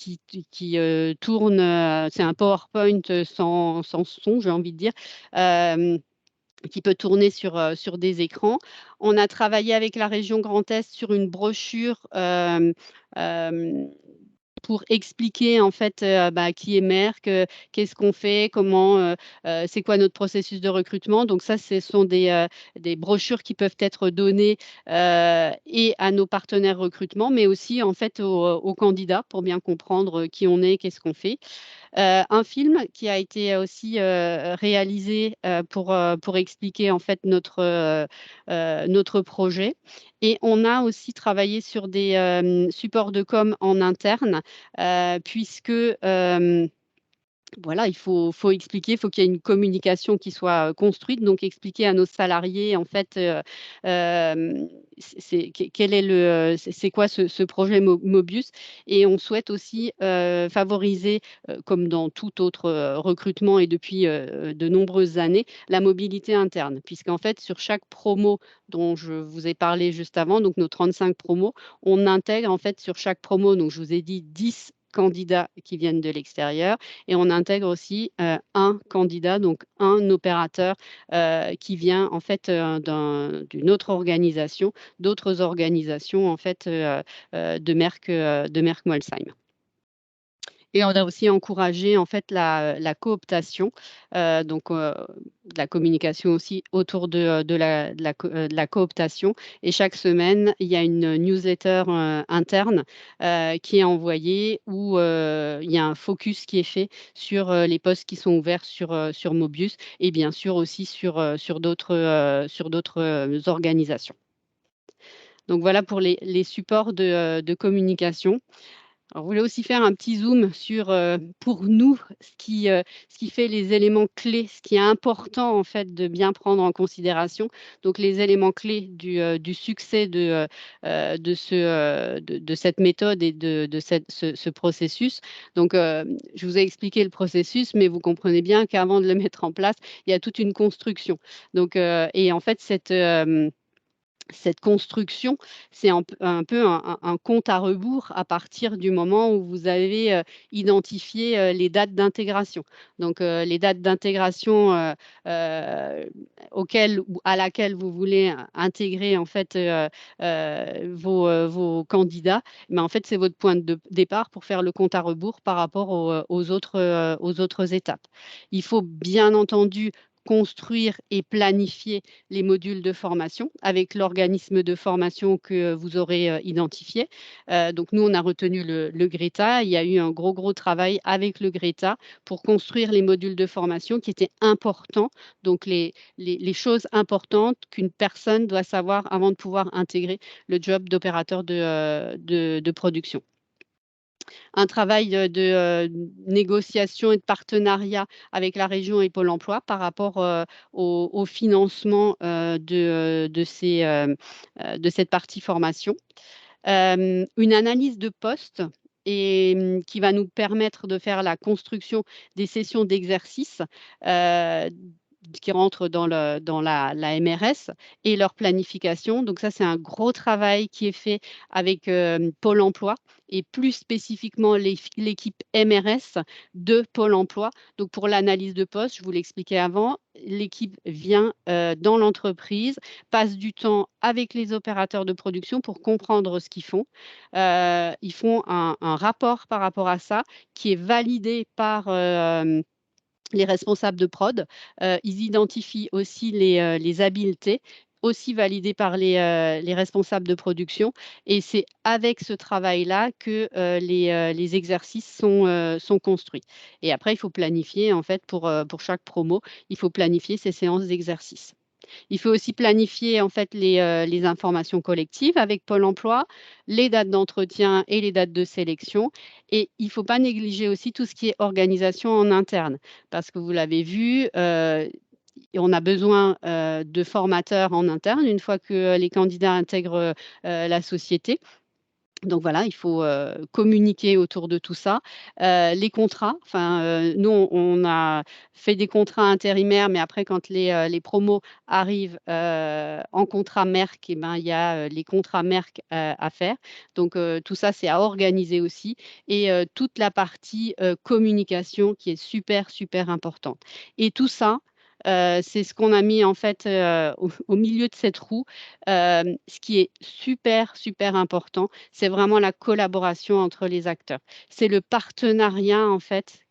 tourne, c'est un PowerPoint sans son, j'ai envie de dire. Qui peut tourner sur des écrans. On a travaillé avec la région Grand Est sur une brochure pour expliquer en fait qui est Merck, qu'est-ce qu'on fait, comment, c'est quoi notre processus de recrutement. Donc ça, ce sont des brochures qui peuvent être données et à nos partenaires recrutement, mais aussi en fait aux candidats pour bien comprendre qui on est, qu'est-ce qu'on fait. Un film qui a été aussi réalisé pour expliquer en fait notre projet. Et on a aussi travaillé sur des supports de com en interne, puisque voilà, il faut expliquer, il faut qu'il y ait une communication qui soit construite, donc expliquer à nos salariés en fait c'est quoi ce projet Mobius, et on souhaite aussi favoriser, comme dans tout autre recrutement et depuis de nombreuses années, la mobilité interne, puisqu'en fait sur chaque promo dont je vous ai parlé juste avant, donc nos 35 promos, on intègre en fait sur chaque promo, donc je vous ai dit 10 candidats qui viennent de l'extérieur, et on intègre aussi un candidat, donc un opérateur qui vient en fait d'une autre organisation, d'autres organisations en fait de Merck Molsheim. Et on a aussi encouragé en fait la cooptation, donc de la communication aussi autour de la cooptation. Et chaque semaine, il y a une newsletter interne qui est envoyée où il y a un focus qui est fait sur les postes qui sont ouverts sur Mobius, et bien sûr aussi sur d'autres organisations. Donc voilà pour les supports de communication. Alors, je voulais aussi faire un petit zoom sur, pour nous, ce qui fait les éléments clés, ce qui est important en fait de bien prendre en considération. Donc, les éléments clés du succès de cette méthode et de ce processus. Donc, je vous ai expliqué le processus, mais vous comprenez bien qu'avant de le mettre en place, il y a toute une construction. Donc, et en fait, cette construction, c'est un peu un compte à rebours à partir du moment où vous avez identifié les dates d'intégration. Donc, les dates d'intégration auxquelles ou à laquelle vous voulez intégrer en fait vos candidats, mais en fait, c'est votre point de départ pour faire le compte à rebours par rapport aux autres étapes. Il faut bien entendu construire et planifier les modules de formation avec l'organisme de formation que vous aurez identifié. Donc, nous, on a retenu le GRETA. Il y a eu un gros travail avec le GRETA pour construire les modules de formation qui étaient importants. Donc, les choses importantes qu'une personne doit savoir avant de pouvoir intégrer le job d'opérateur de production. Un travail de négociation et de partenariat avec la région et Pôle emploi par rapport au financement de cette partie formation. Une analyse de poste et qui va nous permettre de faire la construction des sessions d'exercice qui rentrent dans la MRS et leur planification. Donc ça, c'est un gros travail qui est fait avec Pôle emploi et plus spécifiquement l'équipe MRS de Pôle emploi. Donc pour l'analyse de poste, je vous l'expliquais avant, l'équipe vient dans l'entreprise, passe du temps avec les opérateurs de production pour comprendre ce qu'ils font. Ils font un rapport par rapport à ça qui est validé par les responsables de prod. Ils identifient aussi les habiletés, aussi validées par les responsables de production. Et c'est avec ce travail-là que les exercices sont construits. Et après, il faut planifier, en fait, pour chaque promo, il faut planifier ces séances d'exercice. Il faut aussi planifier en fait les informations collectives avec Pôle emploi, les dates d'entretien et les dates de sélection. Et il ne faut pas négliger aussi tout ce qui est organisation en interne, parce que vous l'avez vu, on a besoin de formateurs en interne une fois que les candidats intègrent la société. Donc voilà, il faut communiquer autour de tout ça. Les contrats, nous, on a fait des contrats intérimaires, mais après, quand les promos arrivent en contrat Merck, eh ben, il y a les contrats Merck à faire. Donc tout ça, c'est à organiser aussi. Et toute la partie communication qui est super importante. Et tout ça, c'est ce qu'on a mis en fait au milieu de cette roue. Ce qui est super important, c'est vraiment la collaboration entre les acteurs. C'est le partenariat en fait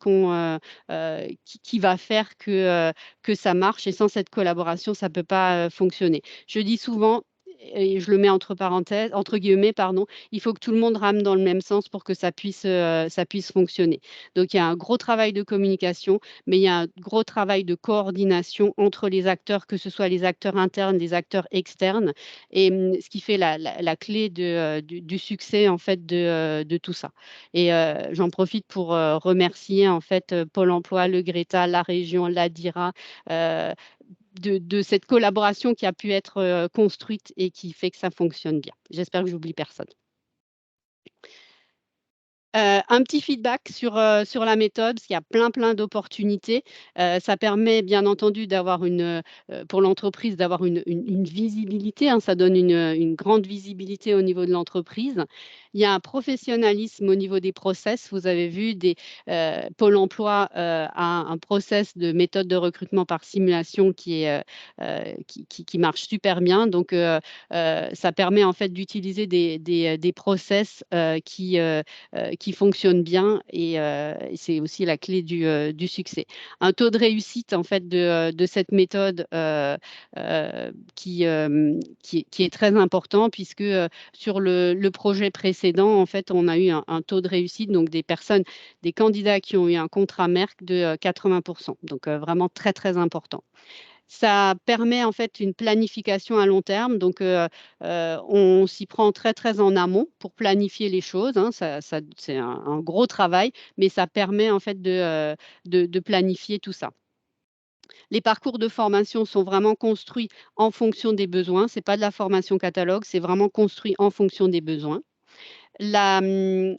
qui va faire que ça marche. Et sans cette collaboration, ça ne peut pas fonctionner. Je dis souvent, et je le mets entre parenthèses, entre guillemets, pardon, il faut que tout le monde rame dans le même sens pour que ça puisse fonctionner. Donc, il y a un gros travail de communication, mais il y a un gros travail de coordination entre les acteurs, que ce soit les acteurs internes, les acteurs externes, et ce qui fait la clé du succès en fait de tout ça. Et j'en profite pour remercier en fait Pôle emploi, le GRETA, la région, la DIRA, de cette collaboration qui a pu être construite et qui fait que ça fonctionne bien. J'espère que j'oublie personne. Un petit feedback sur la méthode, parce qu'il y a plein d'opportunités. Ça permet bien entendu d'avoir pour l'entreprise d'avoir une visibilité, hein, ça donne une grande visibilité au niveau de l'entreprise. Il y a un professionnalisme au niveau des process. Vous avez vu, Pôle emploi a un process de méthode de recrutement par simulation qui marche super bien. Donc, ça permet en fait d'utiliser des process qui fonctionne bien et c'est aussi la clé du succès. Un taux de réussite en fait de cette méthode qui est très important puisque sur le projet précédent, en fait, on a eu un taux de réussite, donc des candidats qui ont eu un contrat Merck de 80%. Donc vraiment très important. Ça permet en fait une planification à long terme, donc on s'y prend très très en amont pour planifier les choses, hein. C'est un gros travail, mais ça permet en fait de planifier tout ça. Les parcours de formation sont vraiment construits en fonction des besoins, ce n'est pas de la formation catalogue, c'est vraiment construit en fonction des besoins. Le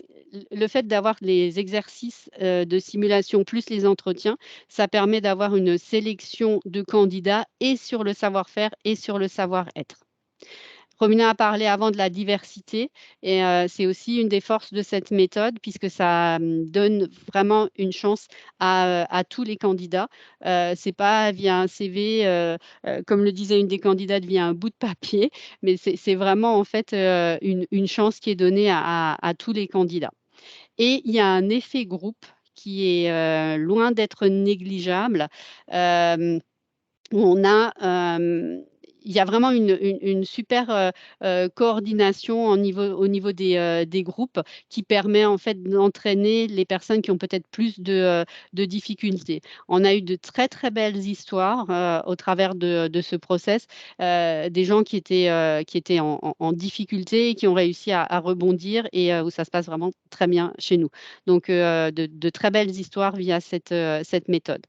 fait d'avoir les exercices de simulation plus les entretiens, ça permet d'avoir une sélection de candidats et sur le savoir-faire et sur le savoir-être. Romina a parlé avant de la diversité et c'est aussi une des forces de cette méthode puisque ça donne vraiment une chance à tous les candidats. C'est pas via un CV, comme le disait une des candidates, via un bout de papier, mais c'est vraiment en fait une chance qui est donnée à tous les candidats. Et il y a un effet groupe qui est loin d'être négligeable. Où on a, il y a vraiment une super coordination au niveau des groupes qui permet en fait d'entraîner les personnes qui ont peut-être plus de difficultés. On a eu de très très belles histoires au travers de ce process, des gens qui étaient en difficulté et qui ont réussi à rebondir et où ça se passe vraiment très bien chez nous. Donc de très belles histoires via cette méthode.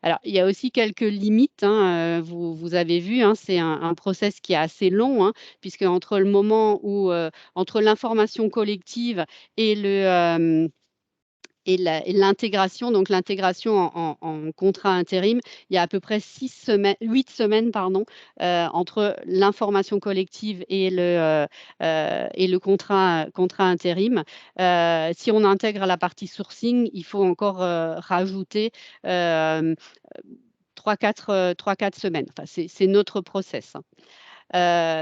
Alors, il y a aussi quelques limites, hein, vous avez vu, hein, c'est un process qui est assez long, hein, puisque entre le moment où, entre l'information collective et l'intégration, donc l'intégration en contrat intérim, il y a à peu près 8 semaines pardon, entre l'information collective et le contrat intérim. Si on intègre la partie sourcing, il faut encore rajouter 3-4 semaines. Enfin, c'est notre process, hein.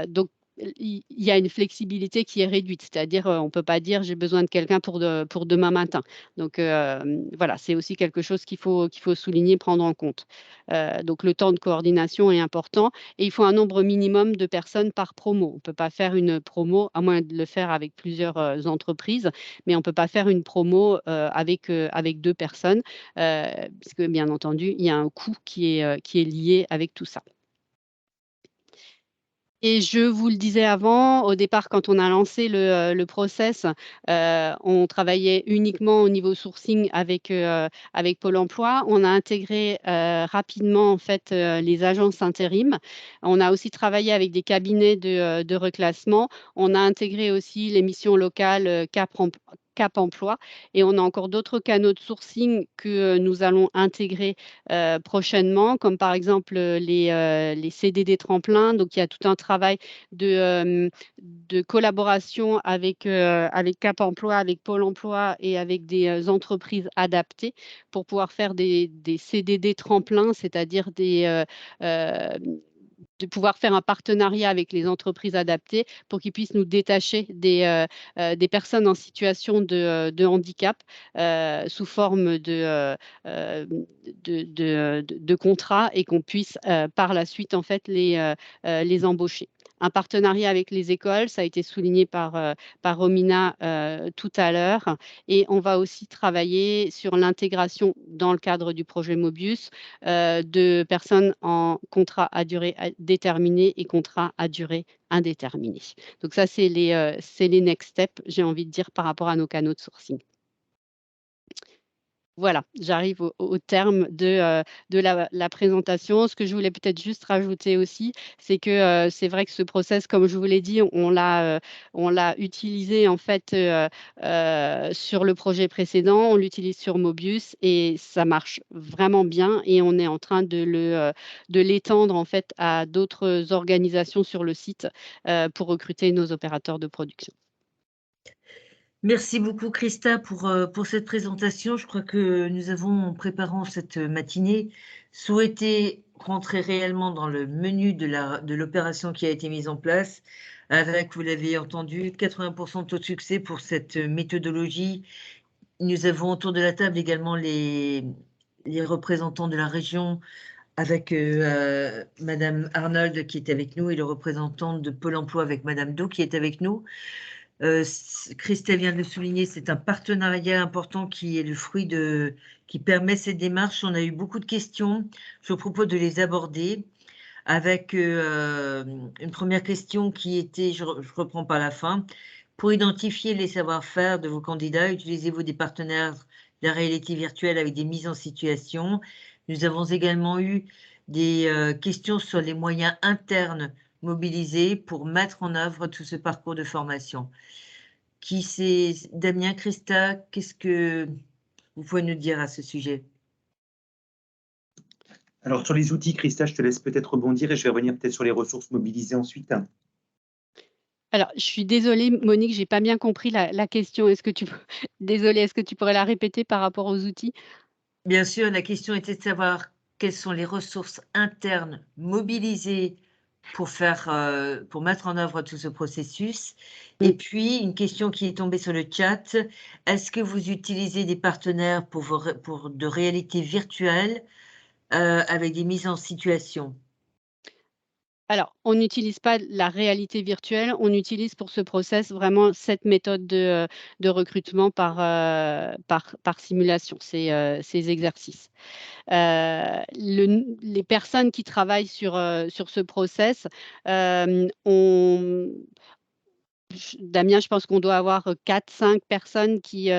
Donc, il y a une flexibilité qui est réduite, c'est-à-dire on ne peut pas dire j'ai besoin de quelqu'un pour demain matin. Donc voilà, c'est aussi quelque chose qu'il faut souligner, prendre en compte. Donc le temps de coordination est important et il faut un nombre minimum de personnes par promo. On ne peut pas faire une promo, à moins de le faire avec plusieurs entreprises, mais on ne peut pas faire une promo avec 2 personnes, puisque bien entendu, il y a un coût qui est lié avec tout ça. Et je vous le disais avant, au départ, quand on a lancé le process, on travaillait uniquement au niveau sourcing avec Pôle emploi. On a intégré rapidement en fait les agences intérim. On a aussi travaillé avec des cabinets de reclassement. On a intégré aussi les missions locales Cap Emploi et on a encore d'autres canaux de sourcing que nous allons intégrer prochainement, comme par exemple les CDD tremplin. Donc, il y a tout un travail de collaboration avec Cap Emploi, avec Pôle emploi et avec des entreprises adaptées pour pouvoir faire des CDD tremplin, c'est-à-dire de pouvoir faire un partenariat avec les entreprises adaptées pour qu'ils puissent nous détacher des personnes en situation de handicap sous forme de contrats et qu'on puisse par la suite en fait les embaucher. Un partenariat avec les écoles, ça a été souligné par Romina tout à l'heure. Et on va aussi travailler sur l'intégration dans le cadre du projet Mobius de personnes en contrat à durée déterminée et contrat à durée indéterminée. Donc ça, c'est les next steps, j'ai envie de dire, par rapport à nos canaux de sourcing. Voilà, j'arrive au terme de la présentation. Ce que je voulais peut-être juste rajouter aussi, c'est que c'est vrai que ce process, comme je vous l'ai dit, on l'a utilisé en fait sur le projet précédent, on l'utilise sur Mobius et ça marche vraiment bien et on est en train de l'étendre en fait à d'autres organisations sur le site pour recruter nos opérateurs de production. Merci beaucoup, Christa, pour cette présentation. Je crois que nous avons, en préparant cette matinée, souhaité rentrer réellement dans le menu de l'opération qui a été mise en place, avec, vous l'avez entendu, 80% de taux de succès pour cette méthodologie. Nous avons autour de la table également les représentants de la région, avec Madame Arnold qui est avec nous et le représentant de Pôle emploi avec Madame Do qui est avec nous. Christelle vient de le souligner, c'est un partenariat important qui est le fruit qui permet cette démarche. On a eu beaucoup de questions. Je vous propose de les aborder. avec une première question qui était, je reprends pas la fin, pour identifier les savoir-faire de vos candidats, utilisez-vous des partenaires de la réalité virtuelle avec des mises en situation? Nous avons également eu des questions sur les moyens internes mobilisés pour mettre en œuvre tout ce parcours de formation. Qui c'est? Damien, Christa, qu'est-ce que vous pouvez nous dire à ce sujet? Alors, sur les outils, Christa, je te laisse peut-être rebondir et je vais revenir peut-être sur les ressources mobilisées ensuite. Alors, je suis désolée, Monique, j'ai pas bien compris la question. Est-ce que tu désolée, est-ce que tu pourrais la répéter par rapport aux outils? Bien sûr, la question était de savoir quelles sont les ressources internes mobilisées pour pour mettre en œuvre tout ce processus. Et puis, une question qui est tombée sur le chat, est-ce que vous utilisez des partenaires pour de réalité virtuelle avec des mises en situation? Alors, on n'utilise pas la réalité virtuelle, on utilise pour ce process vraiment cette méthode de recrutement par simulation, ces exercices. Les personnes qui travaillent sur ce process, Damien, je pense qu'on doit avoir 4-5 personnes qui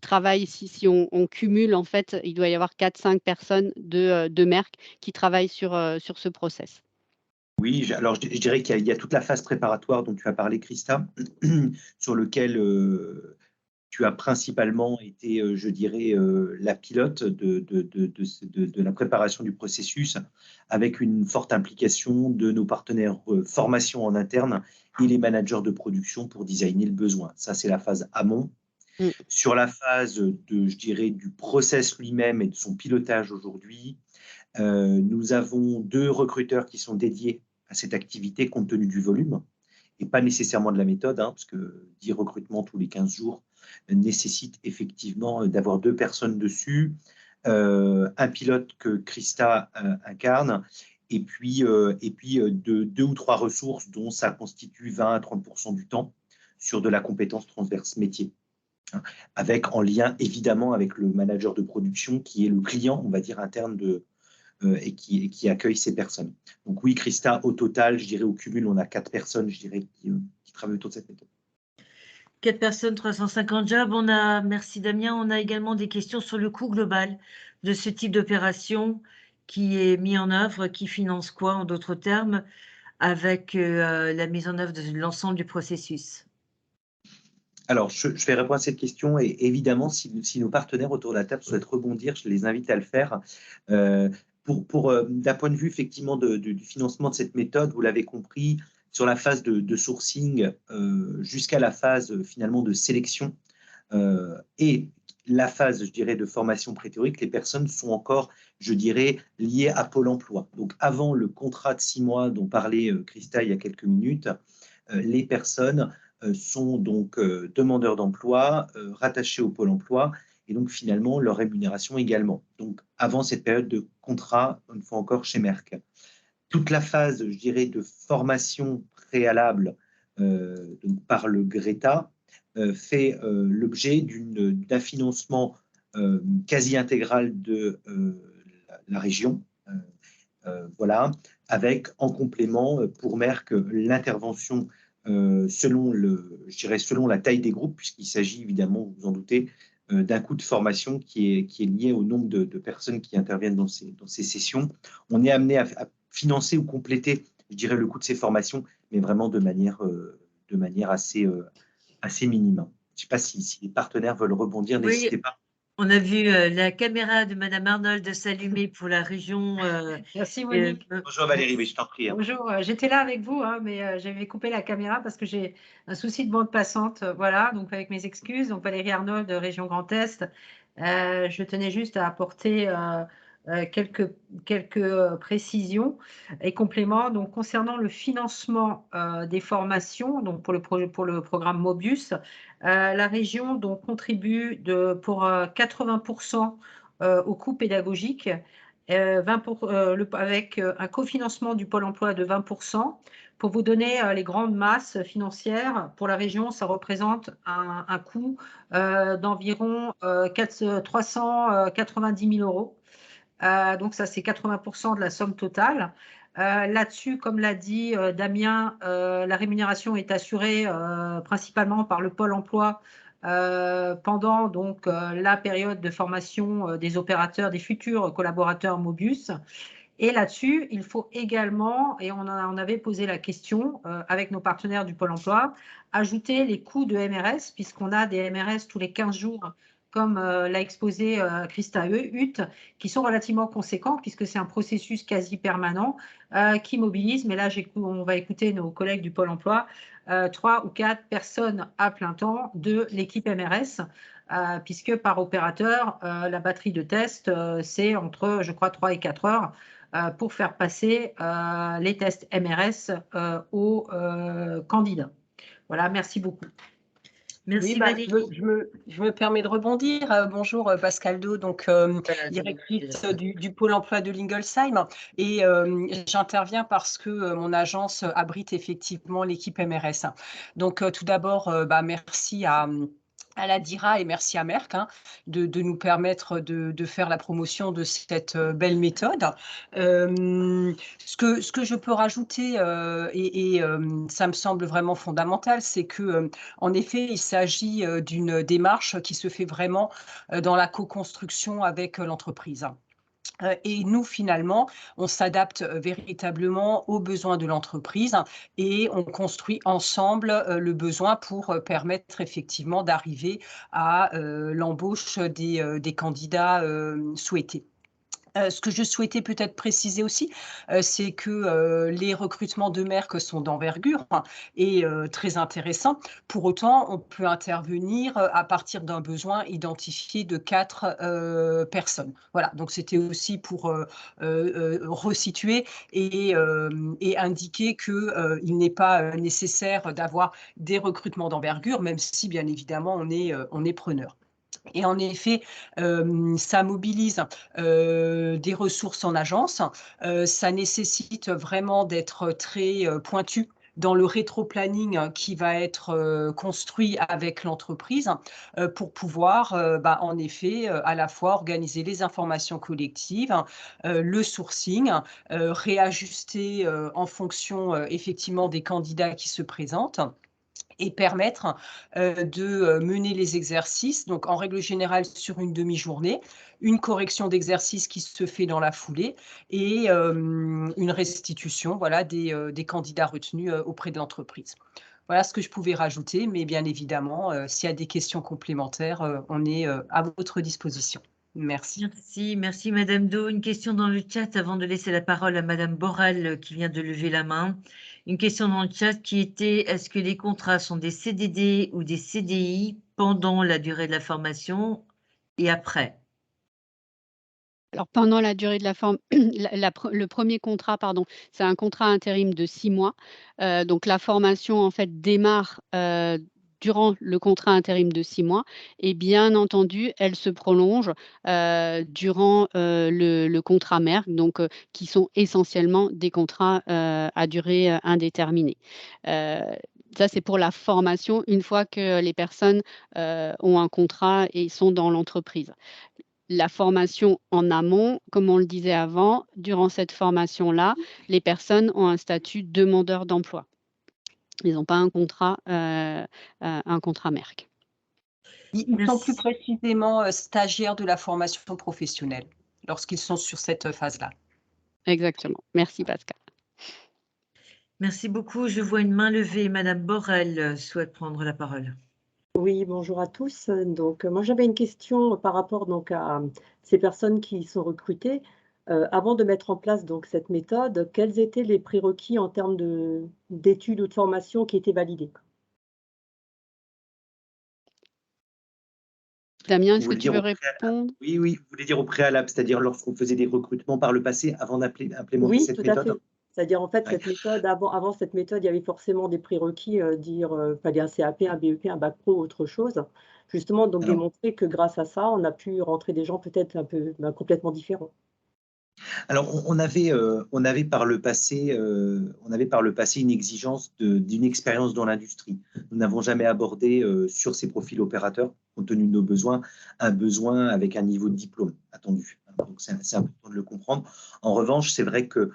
travaillent. Si on cumule, en fait, il doit y avoir 4-5 personnes de Merck qui travaillent sur ce process. Oui, alors je dirais qu'il y a toute la phase préparatoire dont tu as parlé, Christa, sur lequel tu as principalement été, je dirais, la pilote de la préparation du processus, avec une forte implication de nos partenaires formation en interne et les managers de production pour designer le besoin. Ça, c'est la phase amont. Sur la phase je dirais, du process lui-même et de son pilotage aujourd'hui, nous avons 2 recruteurs qui sont dédiés à cette activité compte tenu du volume et pas nécessairement de la méthode, hein, parce que 10 recrutements tous les 15 jours nécessite effectivement d'avoir 2 personnes dessus, un pilote que Christa incarne, et puis 2 ou 3 ressources dont ça constitue 20 à 30% du temps sur de la compétence transverse métier, hein, avec en lien évidemment avec le manager de production qui est le client, on va dire, interne et qui accueille ces personnes. Donc oui, Christa, au total, je dirais au cumul, on a 4 personnes, je dirais, qui travaillent autour de cette méthode. 4 personnes, 350 jobs. Merci Damien, on a également des questions sur le coût global de ce type d'opération qui est mis en œuvre, qui finance quoi en d'autres termes, avec la mise en œuvre de l'ensemble du processus. Alors, je vais répondre à cette question et évidemment, si nos partenaires autour de la table souhaitent rebondir, je les invite à le faire. D'un point de vue effectivement du financement de cette méthode, vous l'avez compris, sur la phase de sourcing jusqu'à la phase finalement de sélection et la phase, je dirais, de formation pré-théorique, les personnes sont encore, je dirais, liées à Pôle emploi. Donc, avant le contrat de 6 mois dont parlait Christa il y a quelques minutes, les personnes sont donc demandeurs d'emploi, rattachés au Pôle emploi, et donc finalement leur rémunération également. Donc, avant cette période de contrat, une fois encore chez Merck. Toute la phase, je dirais, de formation préalable donc par le Greta fait l'objet d'un financement quasi intégral de la région. Voilà, avec en complément pour Merck l'intervention selon la taille des groupes, puisqu'il s'agit évidemment, vous vous en doutez, d'un coût de formation qui est lié au nombre de personnes qui interviennent dans ces sessions. On est amené à financer ou compléter, je dirais, le coût de ces formations, mais vraiment de manière assez minime. Je ne sais pas si les partenaires veulent rebondir, n'hésitez pas. On a vu la caméra de Madame Arnold s'allumer pour la région. Merci Monique. Bonjour Valérie, mais je t'en prie. Bonjour, j'étais là avec vous, hein, mais j'avais coupé la caméra parce que j'ai un souci de bande passante. Voilà, donc avec mes excuses. Donc Valérie Arnold, région Grand Est. Je tenais juste à apporter quelques précisions et compléments. Donc concernant le financement des formations, donc pour le programme Mobius, la région donc contribue pour 80% au coût pédagogique. 20 avec un cofinancement du Pôle emploi de 20%. Pour vous donner les grandes masses financières, pour la région, ça représente un coût d'environ 390 000 euros. Donc ça, c'est 80% de la somme totale. Là-dessus, comme l'a dit Damien, la rémunération est assurée principalement par le Pôle emploi pendant donc la période de formation des opérateurs, des futurs collaborateurs Mobius. Et là-dessus, il faut également, et on avait posé la question avec nos partenaires du Pôle emploi, ajouter les coûts de MRS, puisqu'on a des MRS tous les 15 jours, comme l'a exposé Christa Hutt, qui sont relativement conséquents, puisque c'est un processus quasi permanent qui mobilise, mais là, on va écouter nos collègues du Pôle emploi, 3 ou 4 personnes à plein temps de l'équipe MRS, puisque par opérateur, la batterie de test, c'est entre, je crois, 3 et 4 heures pour faire passer les tests MRS aux candidats. Voilà, merci beaucoup. Merci Oui, Valérie. je me permets de rebondir. Bonjour Pascal Do, donc directrice du Pôle emploi de Lingolsheim. Et j'interviens parce que mon agence abrite effectivement l'équipe MRS. Donc tout d'abord, merci à la DIRA et merci à Merck de nous permettre de faire la promotion de cette belle méthode. Ce que je peux rajouter, ça me semble vraiment fondamental, c'est que en effet, il s'agit d'une démarche qui se fait vraiment dans la co-construction avec l'entreprise. Et nous, finalement, on s'adapte véritablement aux besoins de l'entreprise et on construit ensemble le besoin pour permettre effectivement d'arriver à l'embauche des candidats souhaités. Ce que je souhaitais peut-être préciser aussi, c'est que les recrutements de Merck sont d'envergure et très intéressants. Pour autant, on peut intervenir à partir d'un besoin identifié de 4 personnes. Voilà, donc c'était aussi pour resituer et indiquer qu'il n'est pas nécessaire d'avoir des recrutements d'envergure, même si bien évidemment on est preneur. Et en effet, ça mobilise des ressources en agence. Ça nécessite vraiment d'être très pointu dans le rétro-planning qui va être construit avec l'entreprise pour pouvoir, en effet, à la fois organiser les informations collectives, le sourcing, réajuster en fonction effectivement des candidats qui se présentent, et permettre de mener les exercices, donc en règle générale sur une demi-journée, une correction d'exercice qui se fait dans la foulée et une restitution des candidats retenus auprès de l'entreprise. Voilà ce que je pouvais rajouter, mais bien évidemment, s'il y a des questions complémentaires, on est à votre disposition. Merci. Merci Madame Do. Une question dans le chat avant de laisser la parole à Madame Borel qui vient de lever la main. Une question dans le chat qui était: est-ce que les contrats sont des CDD ou des CDI pendant la durée de la formation et après? Alors pendant la durée de la forme, le premier contrat, pardon, c'est un contrat intérim de 6 mois. Donc la formation en fait démarre durant le contrat intérim de 6 mois et bien entendu, elle se prolonge durant le contrat Merck, donc qui sont essentiellement des contrats à durée indéterminée. Ça, c'est pour la formation une fois que les personnes ont un contrat et sont dans l'entreprise. La formation en amont, comme on le disait avant, durant cette formation-là, les personnes ont un statut demandeur d'emploi. Ils n'ont pas un contrat Merck. Ils sont plus précisément stagiaires de la formation professionnelle lorsqu'ils sont sur cette phase-là. Exactement. Merci Pascal. Merci beaucoup. Je vois une main levée. Madame Borel souhaite prendre la parole. Oui, bonjour à tous. Donc, moi, j'avais une question par rapport donc, à ces personnes qui sont recrutées. Avant de mettre en place donc, cette méthode, quels étaient les prérequis en termes d'études ou de formation qui étaient validés? Damien, est-ce que tu veux répondre? Oui, vous voulez dire au préalable, c'est-à-dire lorsqu'on faisait des recrutements par le passé avant d'implémenter cette méthode? Oui, tout à fait. C'est-à-dire, en fait, cette méthode, avant cette méthode, il y avait forcément des prérequis, fallait un CAP, un BEP, un bac pro, autre chose. Justement, donc démontrer que grâce à ça, on a pu rentrer des gens peut-être un peu complètement différents. Alors, on avait par le passé une exigence d'une expérience dans l'industrie. Nous n'avons jamais abordé sur ces profils opérateurs, compte tenu de nos besoins, un besoin avec un niveau de diplôme attendu. Donc, c'est important de le comprendre. En revanche, c'est vrai que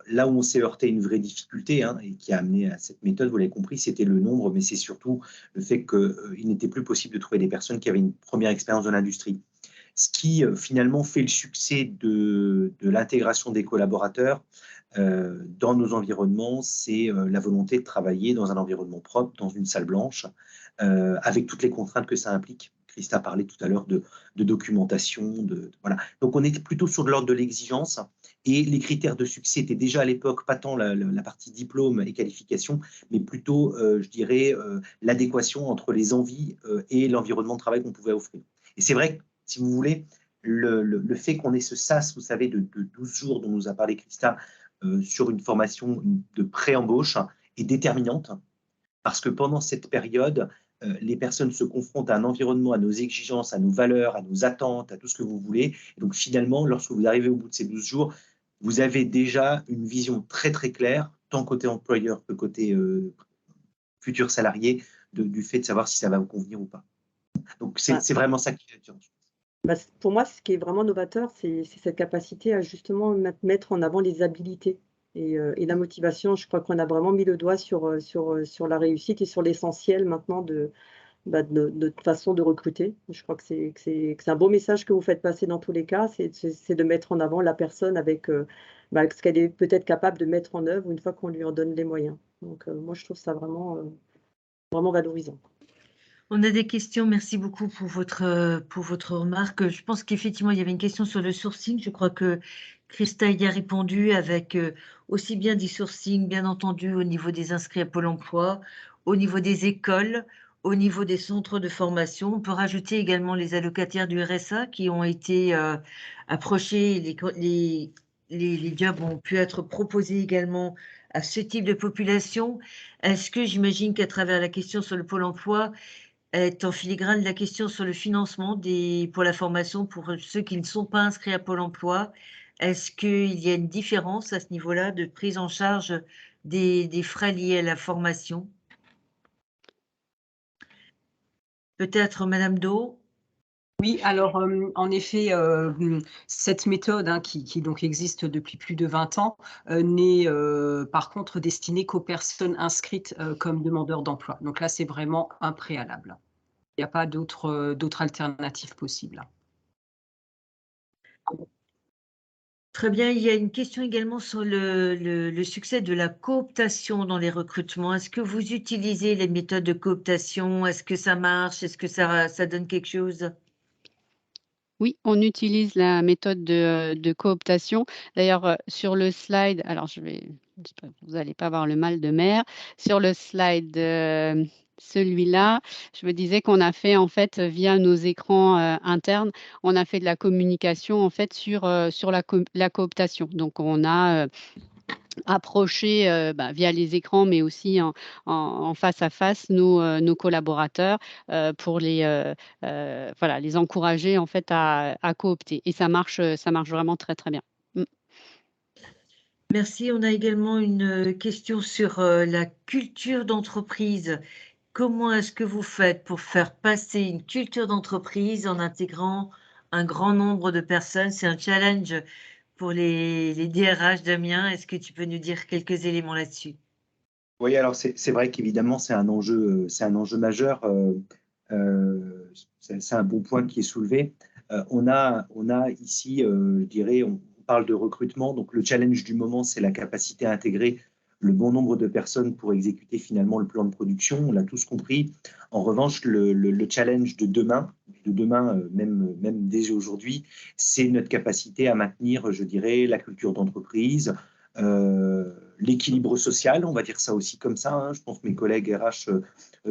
Là où on s'est heurté à une vraie difficulté, hein, et qui a amené à cette méthode, vous l'avez compris, c'était le nombre, mais c'est surtout le fait qu'il n'était plus possible de trouver des personnes qui avaient une première expérience dans l'industrie. Ce qui finalement fait le succès de l'intégration des collaborateurs dans nos environnements, c'est la volonté de travailler dans un environnement propre, dans une salle blanche, avec toutes les contraintes que ça implique. Christa parlait tout à l'heure de documentation, voilà. Donc on était plutôt sur de l'ordre de l'exigence, et les critères de succès étaient déjà à l'époque pas tant la partie diplôme et qualification, mais plutôt, je dirais, l'adéquation entre les envies et l'environnement de travail qu'on pouvait offrir. Et c'est vrai que, si vous voulez, le fait qu'on ait ce SAS, vous savez, de 12 jours dont nous a parlé Christa, sur une formation de pré-embauche est déterminante, parce que pendant cette période, les personnes se confrontent à un environnement, à nos exigences, à nos valeurs, à nos attentes, à tout ce que vous voulez. Et donc finalement, lorsque vous arrivez au bout de ces 12 jours, vous avez déjà une vision très très claire, tant côté employeur que côté futur salarié, du fait de savoir si ça va vous convenir ou pas. Donc c'est vraiment ça qui fait la différence. Pour moi, ce qui est vraiment novateur, c'est cette capacité à justement mettre en avant les habilités et la motivation. Je crois qu'on a vraiment mis le doigt sur la réussite et sur l'essentiel maintenant de notre façon de recruter. Je crois que c'est un beau message que vous faites passer dans tous les cas, c'est de mettre en avant la personne avec ce qu'elle est peut-être capable de mettre en œuvre une fois qu'on lui en donne les moyens. Donc moi, je trouve ça vraiment, vraiment valorisant. On a des questions, merci beaucoup pour votre remarque. Je pense qu'effectivement, il y avait une question sur le sourcing. Je crois que Christa y a répondu avec aussi bien du sourcing, bien entendu, au niveau des inscrits à Pôle emploi, au niveau des écoles, au niveau des centres de formation. On peut rajouter également les allocataires du RSA qui ont été approchés. Les jobs ont pu être proposés également à ce type de population. Est-ce que j'imagine qu'à travers la question sur le Pôle emploi, est en filigrane la question sur le financement pour la formation pour ceux qui ne sont pas inscrits à Pôle emploi. Est-ce qu'il y a une différence à ce niveau-là de prise en charge des frais liés à la formation? Peut-être Madame Do? Oui, alors en effet, cette méthode qui donc existe depuis plus de 20 ans n'est par contre destinée qu'aux personnes inscrites comme demandeurs d'emploi. Donc là, c'est vraiment un préalable. Il n'y a pas d'autres alternatives possibles. Très bien, il y a une question également sur le succès de la cooptation dans les recrutements. Est-ce que vous utilisez les méthodes de cooptation? Est-ce que ça marche? Est-ce que ça donne quelque chose? Oui, on utilise la méthode de cooptation. D'ailleurs, sur le slide, alors j'espère que vous n'allez pas avoir le mal de mer. Sur le slide, celui-là, je me disais qu'on a fait en fait via nos écrans internes, on a fait de la communication en fait sur la cooptation. Donc on a approcher via les écrans, mais aussi en face à face nos collaborateurs pour voilà, les encourager en fait à coopter. Et ça marche vraiment très très bien. Merci. On a également une question sur la culture d'entreprise. Comment est-ce que vous faites pour faire passer une culture d'entreprise en intégrant un grand nombre de personnes? C'est un challenge pour les DRH, Damien. Est-ce que tu peux nous dire quelques éléments là-dessus? Oui, alors c'est vrai qu'évidemment, c'est un enjeu majeur. C'est un bon point qui est soulevé. On a ici, je dirais, on parle de recrutement. Donc, le challenge du moment, c'est la capacité à intégrer le bon nombre de personnes pour exécuter finalement le plan de production. On l'a tous compris. En revanche, le challenge de demain, même dès aujourd'hui, c'est notre capacité à maintenir, je dirais, la culture d'entreprise, l'équilibre social, on va dire ça aussi comme ça. Hein. Je pense que mes collègues RH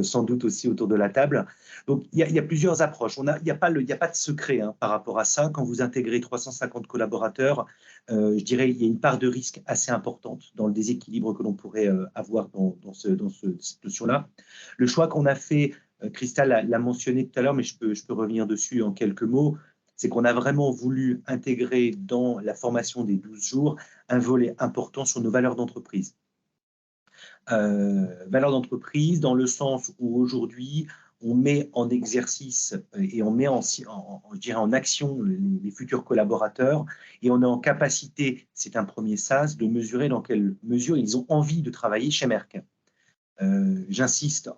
sans doute aussi autour de la table. Donc, il y a plusieurs approches. Il n'y a pas de secret par rapport à ça. Quand vous intégrez 350 collaborateurs, je dirais il y a une part de risque assez importante dans le déséquilibre que l'on pourrait avoir dans cette notion-là. Le choix qu'on a fait, Christa l'a mentionné tout à l'heure, mais je peux revenir dessus en quelques mots, c'est qu'on a vraiment voulu intégrer dans la formation des 12 jours un volet important sur nos valeurs d'entreprise. Valeurs d'entreprise dans le sens où aujourd'hui, on met en exercice et on met je dirais en action les futurs collaborateurs et on est en capacité, c'est un premier sas, de mesurer dans quelle mesure ils ont envie de travailler chez Merck. J'insiste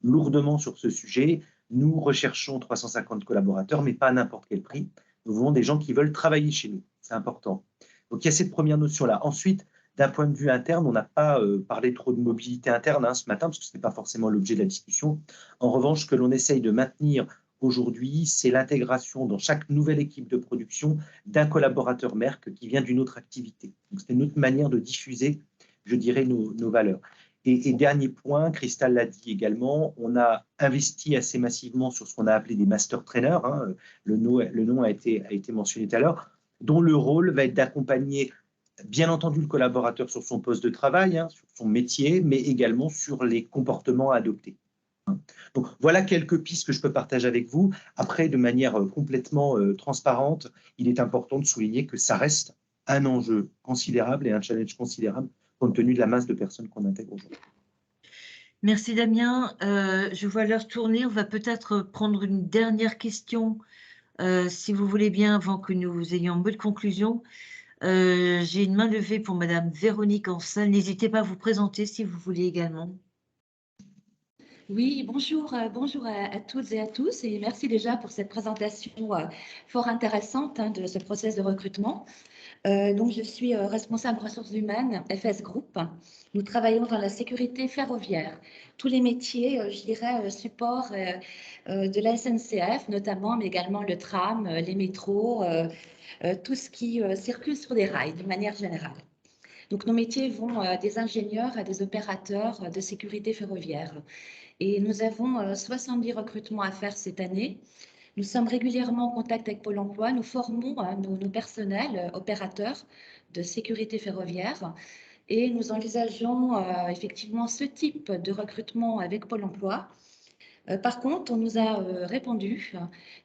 lourdement sur ce sujet. Nous recherchons 350 collaborateurs, mais pas à n'importe quel prix. Nous voulons des gens qui veulent travailler chez nous. C'est important. Donc, il y a cette première notion-là. Ensuite, d'un point de vue interne, on n'a pas parlé trop de mobilité interne ce matin, parce que ce n'est pas forcément l'objet de la discussion. En revanche, ce que l'on essaye de maintenir aujourd'hui, c'est l'intégration dans chaque nouvelle équipe de production d'un collaborateur Merck qui vient d'une autre activité. C'est une autre manière de diffuser, je dirais, nos valeurs. Et dernier point, Christelle l'a dit également, on a investi assez massivement sur ce qu'on a appelé des master trainers. Le nom a été mentionné tout à l'heure, dont le rôle va être d'accompagner, bien entendu, le collaborateur sur son poste de travail, sur son métier, mais également sur les comportements à adopter. Donc, voilà quelques pistes que je peux partager avec vous. Après, de manière complètement transparente, il est important de souligner que ça reste un enjeu considérable et un challenge considérable compte tenu de la masse de personnes qu'on intègre aujourd'hui. Merci Damien. Je vois l'heure tourner. On va peut-être prendre une dernière question, si vous voulez bien, avant que nous ayons un mot de conclusion. J'ai une main levée pour Madame Véronique Ansel. N'hésitez pas à vous présenter si vous voulez également. Oui, bonjour à toutes et à tous et merci déjà pour cette présentation fort intéressante de ce process de recrutement. Donc, je suis responsable ressources humaines FS Group. Nous travaillons dans la sécurité ferroviaire. Tous les métiers, je dirais, support de la SNCF notamment, mais également le tram, les métros, tout ce qui circule sur des rails de manière générale. Donc, nos métiers vont des ingénieurs à des opérateurs de sécurité ferroviaire. Et nous avons 70 recrutements à faire cette année. Nous sommes régulièrement en contact avec Pôle emploi. Nous formons nos personnels opérateurs de sécurité ferroviaire et nous envisageons effectivement ce type de recrutement avec Pôle emploi. Par contre, on nous a répondu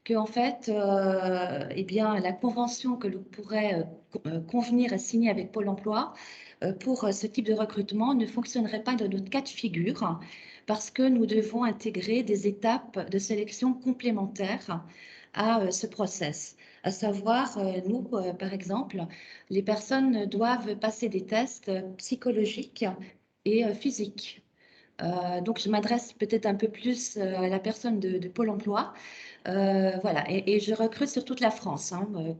qu'en fait, eh bien, la convention que l'on pourrait convenir à signer avec Pôle emploi pour ce type de recrutement ne fonctionnerait pas dans notre cas de figure parce que nous devons intégrer des étapes de sélection complémentaires à ce process. À savoir, nous, par exemple, les personnes doivent passer des tests psychologiques et physiques. Donc, je m'adresse peut-être un peu plus à la personne de Pôle emploi. Voilà, et je recrute sur toute la France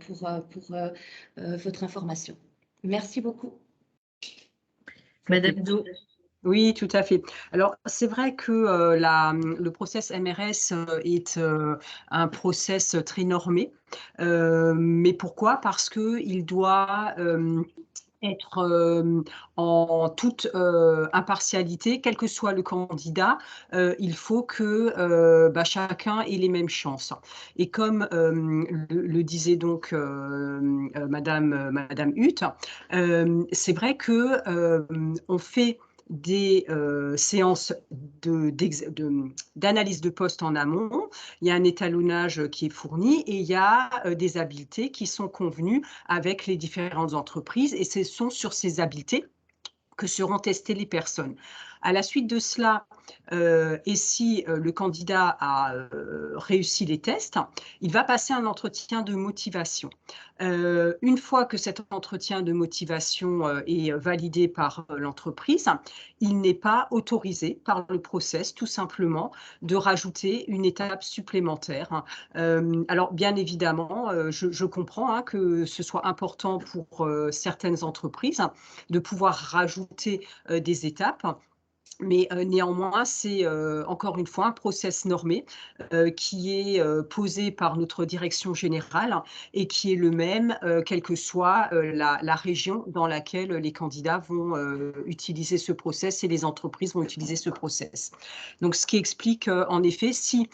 pour votre information. Merci beaucoup. Madame Do. Oui, tout à fait. Alors, c'est vrai que le process MRS est un process très normé. Mais pourquoi? Parce qu'il doit être en toute impartialité, quel que soit le candidat, il faut que chacun ait les mêmes chances. Et comme le disait donc Madame Hutt, c'est vrai que on fait des séances d'analyse de poste en amont, il y a un étalonnage qui est fourni et il y a des habiletés qui sont convenues avec les différentes entreprises et ce sont sur ces habiletés que seront testées les personnes. À la suite de cela, et si le candidat a réussi les tests, il va passer un entretien de motivation. Une fois que cet entretien de motivation est validé par l'entreprise, il n'est pas autorisé par le process tout simplement de rajouter une étape supplémentaire. Alors bien évidemment, je comprends que ce soit important pour certaines entreprises de pouvoir rajouter des étapes. Mais néanmoins, c'est encore une fois un process normé qui est posé par notre direction générale et qui est le même quelle que soit la région dans laquelle les candidats vont utiliser ce process et les entreprises vont utiliser ce process. Donc, ce qui explique en effet, si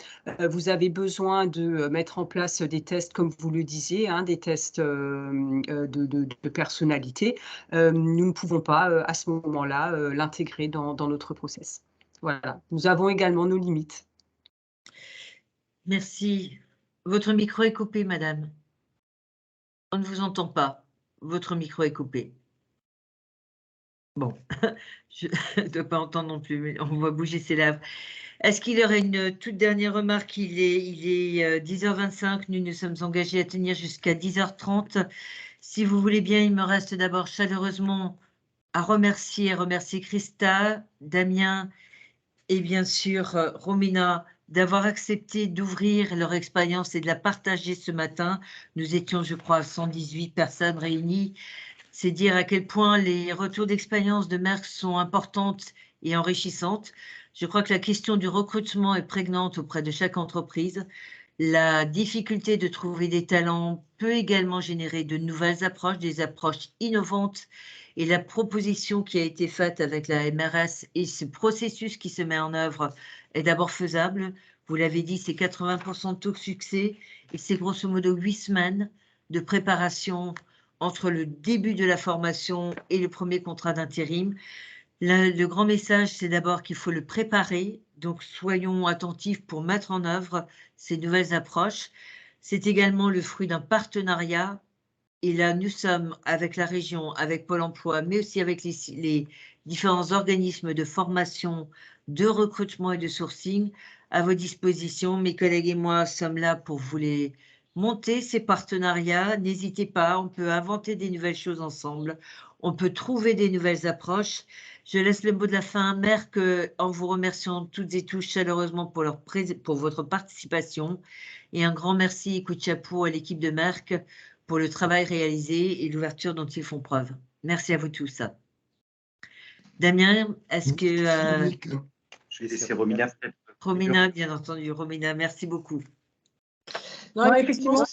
vous avez besoin de mettre en place des tests, comme vous le disiez, des tests de personnalité, nous ne pouvons pas à ce moment-là l'intégrer dans notre process. Voilà, nous avons également nos limites. Merci. Votre micro est coupé, madame. On ne vous entend pas. Votre micro est coupé. Bon, je ne dois pas entendre non plus, mais on voit bouger ses lèvres. Est-ce qu'il y aurait une toute dernière remarque? Il est 10h25, nous nous sommes engagés à tenir jusqu'à 10h30. Si vous voulez bien, il me reste d'abord chaleureusement à remercier Christa, Damien et bien sûr Romina d'avoir accepté d'ouvrir leur expérience et de la partager ce matin. Nous étions, je crois, 118 personnes réunies. C'est dire à quel point les retours d'expérience de Merck sont importantes et enrichissantes. Je crois que la question du recrutement est prégnante auprès de chaque entreprise. La difficulté de trouver des talents peut également générer de nouvelles approches, des approches innovantes. Et la proposition qui a été faite avec la MRS et ce processus qui se met en œuvre est d'abord faisable. Vous l'avez dit, c'est 80% de taux de succès et c'est grosso modo 8 semaines de préparation entre le début de la formation et le premier contrat d'intérim. Le grand message, c'est d'abord qu'il faut le préparer, donc soyons attentifs pour mettre en œuvre ces nouvelles approches. C'est également le fruit d'un partenariat, et là, nous sommes avec la région, avec Pôle emploi, mais aussi avec les différents organismes de formation, de recrutement et de sourcing à vos dispositions. Mes collègues et moi sommes là pour vous les monter, ces partenariats. N'hésitez pas, on peut inventer des nouvelles choses ensemble, on peut trouver des nouvelles approches. Je laisse le mot de la fin à Merck en vous remerciant toutes et tous chaleureusement pour votre participation. Et un grand merci et coup de chapeau à l'équipe de Merck pour le travail réalisé et l'ouverture dont ils font preuve. Merci à vous tous. Damien, est-ce que... Je vais laisser Romina. Romina, bien entendu. Romina, merci beaucoup. Non, effectivement,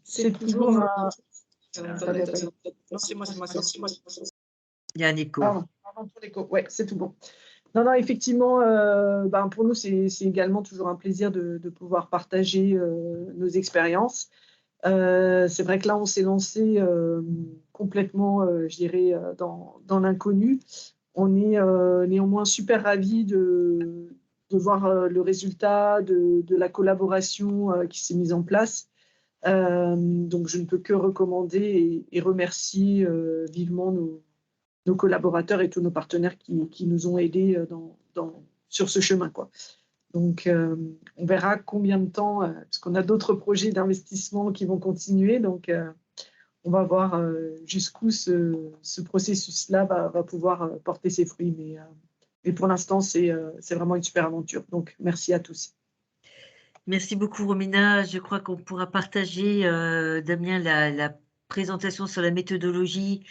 c'est toujours ma... Non, c'est moi. Il y a un écho. Pardon, pour l'écho. Ouais, c'est tout bon. Non, effectivement, pour nous, c'est également toujours un plaisir de pouvoir partager nos expériences. C'est vrai que là, on s'est lancé complètement, je dirais, dans l'inconnu. On est néanmoins super ravis de voir le résultat de la collaboration qui s'est mise en place. Donc, je ne peux que recommander et remercier vivement nos collaborateurs et tous nos partenaires qui nous ont aidés sur ce chemin, quoi. Donc, on verra combien de temps, parce qu'on a d'autres projets d'investissement qui vont continuer. Donc, on va voir jusqu'où ce processus-là va pouvoir porter ses fruits. Mais pour l'instant, c'est vraiment une super aventure. Donc, merci à tous. Merci beaucoup, Romina. Je crois qu'on pourra partager, Damien, la présentation sur la méthodologie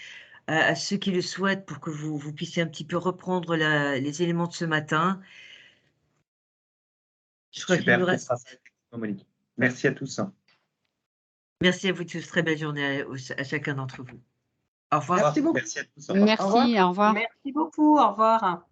à ceux qui le souhaitent pour que vous puissiez un petit peu reprendre les éléments de ce matin. Je crois qu'il nous reste... Merci à tous. Merci à vous tous. Très belle journée à chacun d'entre vous. Au revoir. Merci beaucoup. Merci à tous. Merci, au revoir. Merci beaucoup, au revoir.